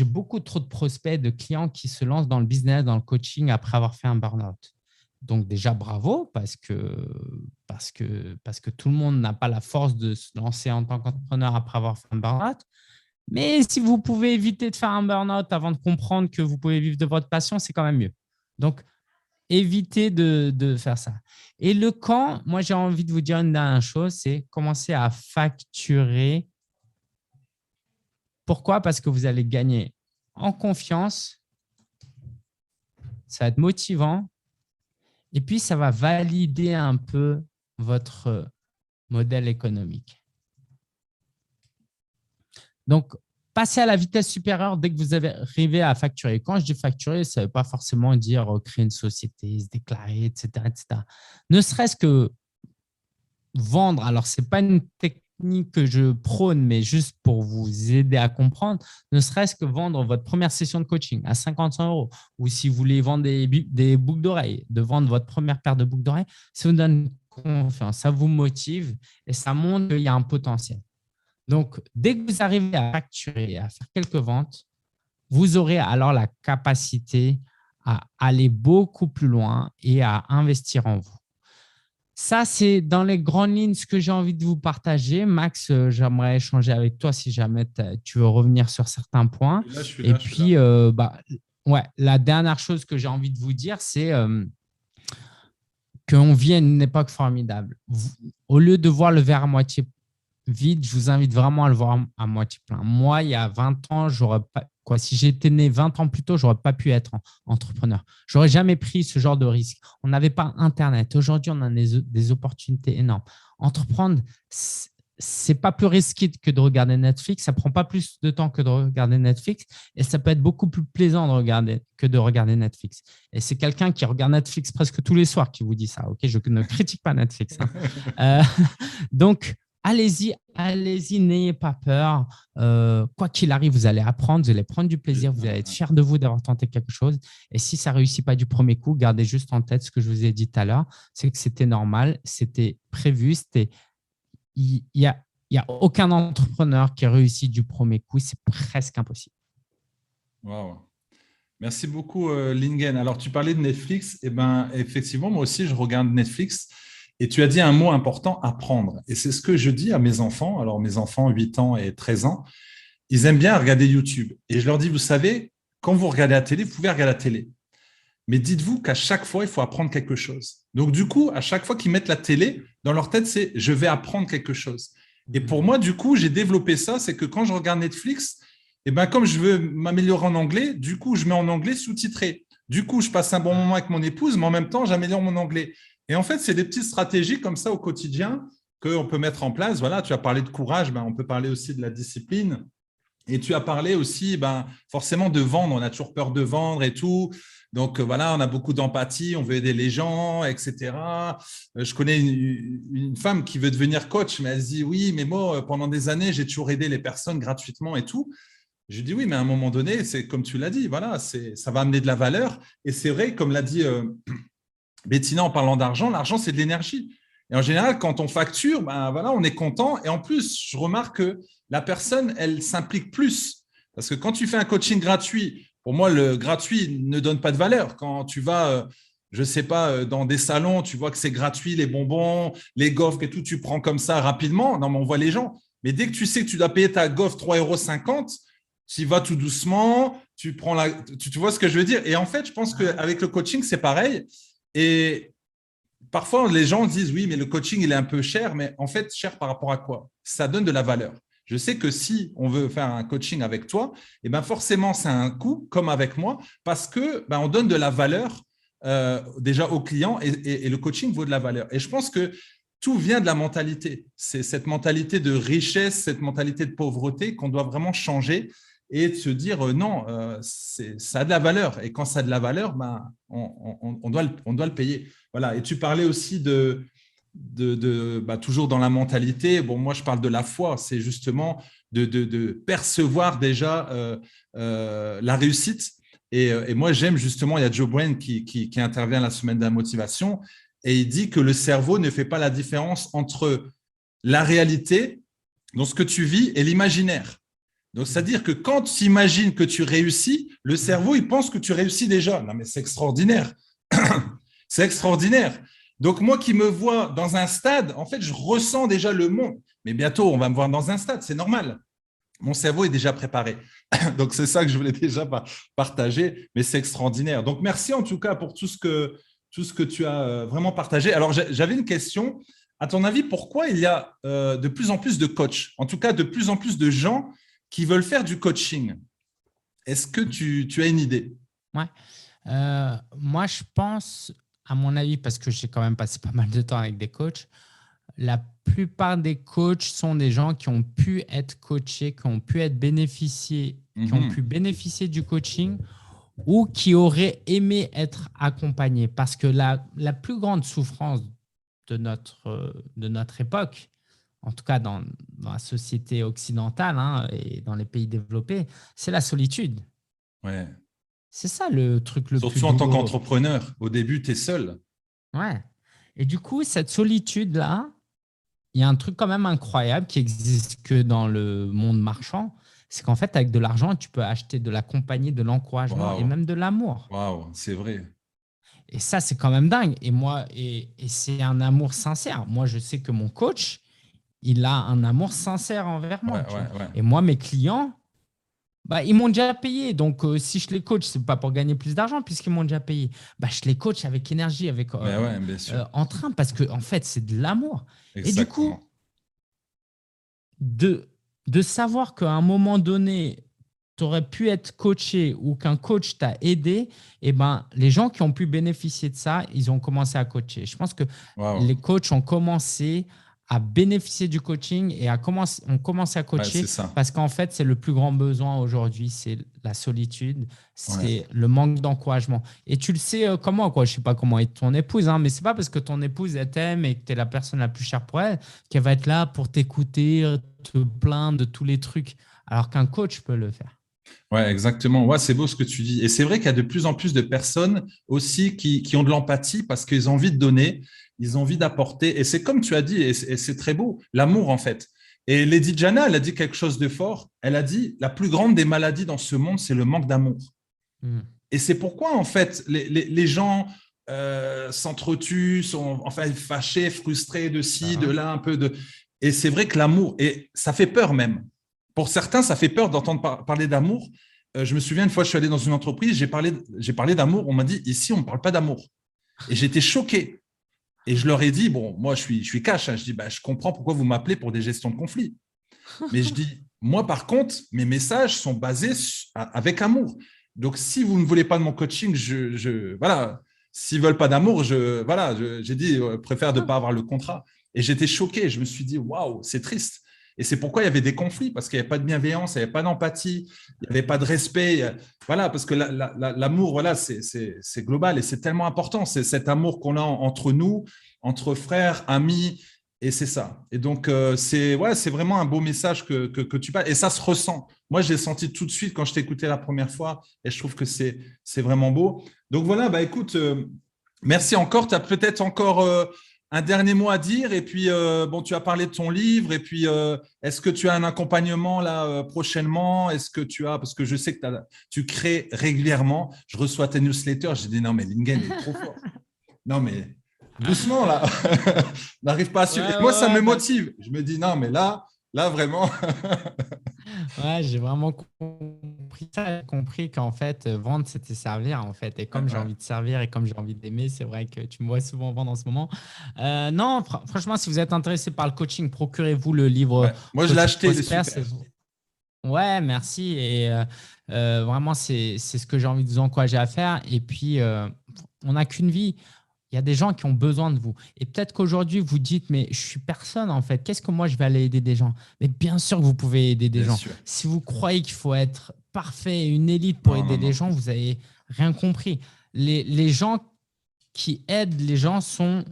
beaucoup trop de prospects, de clients qui se lancent dans le business, dans le coaching après avoir fait un burn-out. Donc déjà, bravo, parce que tout le monde n'a pas la force de se lancer en tant qu'entrepreneur après avoir fait un burn-out. Mais si vous pouvez éviter de faire un burn-out avant de comprendre que vous pouvez vivre de votre passion, c'est quand même mieux. Donc, évitez de faire ça. Et le quand, moi, j'ai envie de vous dire une dernière chose, c'est commencer à facturer. Pourquoi? Parce que vous allez gagner en confiance, ça va être motivant, et puis ça va valider un peu votre modèle économique. Donc, passez à la vitesse supérieure dès que vous arrivez à facturer. Quand je dis facturer, ça ne veut pas forcément dire créer une société, se déclarer, etc., etc. Ne serait-ce que vendre. Alors, ce n'est pas une technique que je prône, mais juste pour vous aider à comprendre, ne serait-ce que vendre votre première session de coaching à 50-100 euros, ou si vous voulez vendre des boucles d'oreilles, de vendre votre première paire de boucles d'oreilles, ça vous donne confiance, ça vous motive et ça montre qu'il y a un potentiel. Donc, dès que vous arrivez à facturer, à faire quelques ventes, vous aurez alors la capacité à aller beaucoup plus loin et à investir en vous. Ça, c'est dans les grandes lignes ce que j'ai envie de vous partager. Max, j'aimerais échanger avec toi si jamais tu veux revenir sur certains points. Et puis, la dernière chose que j'ai envie de vous dire, c'est qu'on vit à une époque formidable. Au lieu de voir le verre à moitié vide, je vous invite vraiment à le voir à moitié plein. Moi, il y a 20 ans, si j'étais né 20 ans plus tôt, je n'aurais pas pu être entrepreneur. Je n'aurais jamais pris ce genre de risque. On n'avait pas Internet. Aujourd'hui, on a des opportunités énormes. Entreprendre, ce n'est pas plus risqué que de regarder Netflix. Ça ne prend pas plus de temps que de regarder Netflix. Et ça peut être beaucoup plus plaisant que de regarder Netflix. Et c'est quelqu'un qui regarde Netflix presque tous les soirs qui vous dit ça. Okay, je ne critique pas Netflix. Donc, allez-y, n'ayez pas peur. Quoi qu'il arrive, vous allez apprendre, vous allez prendre du plaisir, vous allez être fiers de vous d'avoir tenté quelque chose. Et si ça ne réussit pas du premier coup, gardez juste en tête ce que je vous ai dit tout à l'heure, c'est que c'était normal, c'était prévu. Il n'y a aucun entrepreneur qui réussit du premier coup, c'est presque impossible. Wow. Merci beaucoup, Lingen. Alors, tu parlais de Netflix. Eh ben, effectivement, moi aussi, je regarde Netflix. Et tu as dit un mot important, apprendre. Et c'est ce que je dis à mes enfants. Alors, mes enfants, 8 ans et 13 ans, ils aiment bien regarder YouTube. Et je leur dis, vous savez, quand vous regardez la télé, vous pouvez regarder la télé. Mais dites-vous qu'à chaque fois, il faut apprendre quelque chose. Donc, du coup, à chaque fois qu'ils mettent la télé, dans leur tête, c'est « je vais apprendre quelque chose ». Et pour moi, du coup, j'ai développé ça. C'est que quand je regarde Netflix, eh ben, comme je veux m'améliorer en anglais, du coup, je mets en anglais sous-titré. Du coup, je passe un bon moment avec mon épouse, mais en même temps, j'améliore mon anglais. Et en fait, c'est des petites stratégies comme ça au quotidien qu'on peut mettre en place. Voilà, tu as parlé de courage, on peut parler aussi de la discipline. Et tu as parlé aussi forcément de vendre. On a toujours peur de vendre et tout. Donc, voilà, on a beaucoup d'empathie, on veut aider les gens, etc. Je connais une femme qui veut devenir coach, mais elle se dit, oui, mais moi, pendant des années, j'ai toujours aidé les personnes gratuitement et tout. Je lui dis, oui, mais à un moment donné, c'est comme tu l'as dit, voilà, ça va amener de la valeur. Et c'est vrai, comme l'a dit Bettina en parlant d'argent, l'argent, c'est de l'énergie. Et en général, quand on facture, voilà, on est content. Et en plus, je remarque que la personne, elle s'implique plus. Parce que quand tu fais un coaching gratuit, pour moi, le gratuit ne donne pas de valeur. Quand tu vas, je ne sais pas, dans des salons, tu vois que c'est gratuit, les bonbons, les gaufres et tout, tu prends comme ça rapidement. Non, mais on voit les gens. Mais dès que tu sais que tu dois payer ta gaufre 3,50 €, tu y vas tout doucement, tu vois ce que je veux dire. Et en fait, je pense qu'avec le coaching, c'est pareil. Et parfois, les gens disent, oui, mais le coaching, il est un peu cher. Mais en fait, cher par rapport à quoi? Ça donne de la valeur. Je sais que si on veut faire un coaching avec toi, eh ben forcément, c'est un coût, comme avec moi, parce que on donne de la valeur déjà aux clients et le coaching vaut de la valeur. Et je pense que tout vient de la mentalité. C'est cette mentalité de richesse, cette mentalité de pauvreté qu'on doit vraiment changer et de se dire non, ça a de la valeur. Et quand ça a de la valeur, on doit le payer. Voilà. Et tu parlais aussi toujours dans la mentalité. Bon, moi, je parle de la foi. C'est justement de percevoir déjà la réussite. Et moi, j'aime justement, il y a Joe Brain qui intervient la semaine de la motivation. et il dit que le cerveau ne fait pas la différence entre la réalité, donc ce que tu vis, et l'imaginaire. Donc, c'est-à-dire que quand tu imagines que tu réussis, le cerveau, il pense que tu réussis déjà. Non, mais c'est extraordinaire. C'est extraordinaire. Donc, moi qui me vois dans un stade, en fait, je ressens déjà le monde. Mais bientôt, on va me voir dans un stade, c'est normal. Mon cerveau est déjà préparé. Donc, c'est ça que je voulais déjà partager, mais c'est extraordinaire. Donc, merci en tout cas pour tout ce que tu as vraiment partagé. Alors, j'avais une question. À ton avis, pourquoi il y a de plus en plus de coachs, en tout cas de plus en plus de gens qui veulent faire du coaching? Est-ce que tu as une idée? Ouais. Moi, je pense, à mon avis, parce que j'ai quand même passé pas mal de temps avec des coachs, la plupart des coachs sont des gens qui ont pu être coachés, qui ont pu être bénéficiés, qui ont pu bénéficier du coaching ou qui auraient aimé être accompagnés. Parce que la plus grande souffrance de notre époque, en tout cas dans la société occidentale et dans les pays développés, c'est la solitude. Ouais. C'est ça le truc le plus Surtout en tant douloureux. qu'entrepreneur. Au début, tu es seul. Ouais. Et du coup, cette solitude-là, il y a un truc quand même incroyable qui existe que dans le monde marchand, c'est qu'en fait, avec de l'argent, tu peux acheter de la compagnie, de l'encouragement et Waouh, même de l'amour. waouh, c'est vrai. Et ça, c'est quand même dingue. Et moi, et c'est un amour sincère. Moi, je sais que mon coach, il a un amour sincère envers moi. Ouais, Tu vois. ouais. Et moi, mes clients, bah, ils m'ont déjà payé. Donc, si je les coach, ce n'est pas pour gagner plus d'argent puisqu'ils m'ont déjà payé. Bah, je les coach avec énergie, avec Mais ouais, bien sûr. entrain parce que en fait, c'est de l'amour. Et du coup, Exactement. de savoir qu'à un moment donné, tu aurais pu être coaché ou qu'un coach t'a aidé, et ben, les gens qui ont pu bénéficier de ça, ils ont commencé à coacher. Je pense que Waouh. les coachs ont commencé à bénéficier du coaching et ont commencé à Ouais, coacher c'est ça. parce qu'en fait, c'est le plus grand besoin aujourd'hui, c'est la solitude, Ouais. c'est le manque d'encouragement. Et tu le sais comment, quoi. Je ne sais pas comment est ton épouse, mais ce n'est pas parce que ton épouse elle t'aime et que tu es la personne la plus chère pour elle qu'elle va être là pour t'écouter, te plaindre de tous les trucs, alors qu'un coach peut le faire. Ouais, exactement. Ouais, c'est beau ce que tu dis. Et c'est vrai qu'il y a de plus en plus de personnes aussi qui ont de l'empathie parce qu'ils ont envie de donner, ils ont envie d'apporter. Et c'est comme tu as dit, et c'est très beau, l'amour en fait. Et Lady Diana, elle a dit quelque chose de fort. Elle a dit, la plus grande des maladies dans ce monde, c'est le manque d'amour. Mm. Et c'est pourquoi, en fait, les gens s'entretuent, sont enfin fâchés, frustrés de ci, de là, un peu de. Et c'est vrai que l'amour, et ça fait peur même. Pour certains, ça fait peur d'entendre parler d'amour. Je me souviens, une fois, je suis allé dans une entreprise, j'ai parlé d'amour. On m'a dit, ici, on ne parle pas d'amour. Et j'étais choqué. Et je leur ai dit, bon, moi, je suis cash. Je dis, bah, je comprends pourquoi vous m'appelez pour des gestions de conflits. Mais je dis, moi, par contre, mes messages sont basés avec amour. Donc, si vous ne voulez pas de mon coaching, voilà, s'ils ne veulent pas d'amour, voilà, j'ai dit, préfère de ne pas avoir le contrat. Et j'étais choqué. Je me suis dit, waouh, c'est triste. Et c'est pourquoi il y avait des conflits, parce qu'il n'y avait pas de bienveillance, il n'y avait pas d'empathie, il n'y avait pas de respect. Voilà, parce que l'amour, voilà, c'est global et c'est tellement important. C'est cet amour qu'on a entre nous, entre frères, amis, et c'est ça. Et donc, c'est vraiment un beau message que tu parles. Et ça se ressent. Moi, j'ai senti tout de suite quand je t'ai écouté la première fois, et je trouve que c'est vraiment beau. Donc voilà, bah écoute, merci encore. Tu as peut-être encore un dernier mot à dire. Et puis, bon, tu as parlé de ton livre. Et puis, est-ce que tu as un accompagnement là prochainement? Est-ce que tu as, parce que je sais que tu crées régulièrement. Je reçois tes newsletters. J'ai dit non, mais Lingen est trop fort. Non, mais doucement là. N'arrive pas à suivre. Et moi, ça me motive. Je me dis non, mais là vraiment. Ouais, j'ai vraiment compris ça. J'ai compris qu'en fait, vendre, c'était servir, en fait. Et comme j'ai envie de servir et comme j'ai envie d'aimer, c'est vrai que tu me vois souvent vendre en ce moment. Non, franchement, si vous êtes intéressé par le coaching, procurez-vous le livre Ouais. Moi, je l'ai acheté, il est Prosper. super. Ouais, merci. Et vraiment, c'est ce que j'ai envie de vous encourager à faire. Et puis, on n'a qu'une vie. Il y a des gens qui ont besoin de vous. Et peut-être qu'aujourd'hui, vous dites, mais je suis personne en fait. Qu'est-ce que moi, je vais aller aider des gens? Mais bien sûr que vous pouvez aider des Bien gens. sûr. Si vous croyez qu'il faut être parfait, une élite pour aider les gens, vous n'avez rien compris. Les gens qui aident les gens sont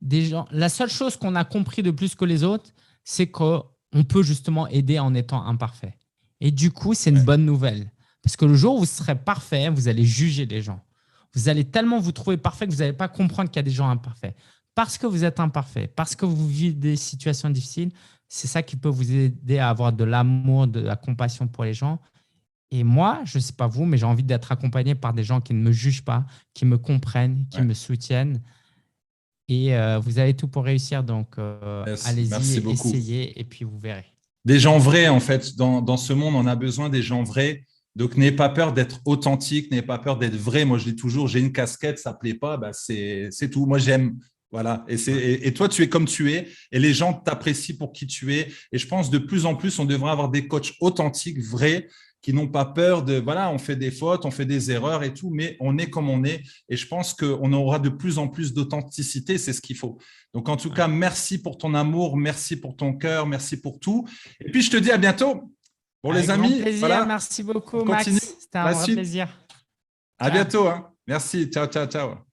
des gens. La seule chose qu'on a compris de plus que les autres, c'est qu'on peut justement aider en étant imparfait. Et du coup, c'est une bonne nouvelle. Parce que le jour où vous serez parfait, vous allez juger les gens. Vous allez tellement vous trouver parfait que vous n'allez pas comprendre qu'il y a des gens imparfaits. Parce que vous êtes imparfait, parce que vous vivez des situations difficiles, c'est ça qui peut vous aider à avoir de l'amour, de la compassion pour les gens. Et moi, je ne sais pas vous, mais j'ai envie d'être accompagné par des gens qui ne me jugent pas, qui me comprennent, qui me soutiennent. Et vous avez tout pour réussir. Donc, allez-y, essayez et puis vous verrez. Des gens vrais, en fait. Dans ce monde, on a besoin des gens vrais. Donc, n'ayez pas peur d'être authentique, n'ayez pas peur d'être vrai. Moi, je dis toujours, j'ai une casquette, ça ne plaît pas, bah, c'est tout. Moi, j'aime. Voilà. Et toi, tu es comme tu es. Et les gens t'apprécient pour qui tu es. Et je pense de plus en plus, on devrait avoir des coachs authentiques, vrais, qui n'ont pas peur de, voilà, on fait des fautes, on fait des erreurs et tout, mais on est comme on est. Et je pense qu'on aura de plus en plus d'authenticité, c'est ce qu'il faut. Donc, en tout cas, merci pour ton amour, merci pour ton cœur, merci pour tout. Et puis, je te dis à bientôt. Bon, Avec les amis, grand plaisir, voilà, merci beaucoup, Max. C'était un vrai plaisir. À bientôt. Hein. Merci. Ciao, ciao, ciao.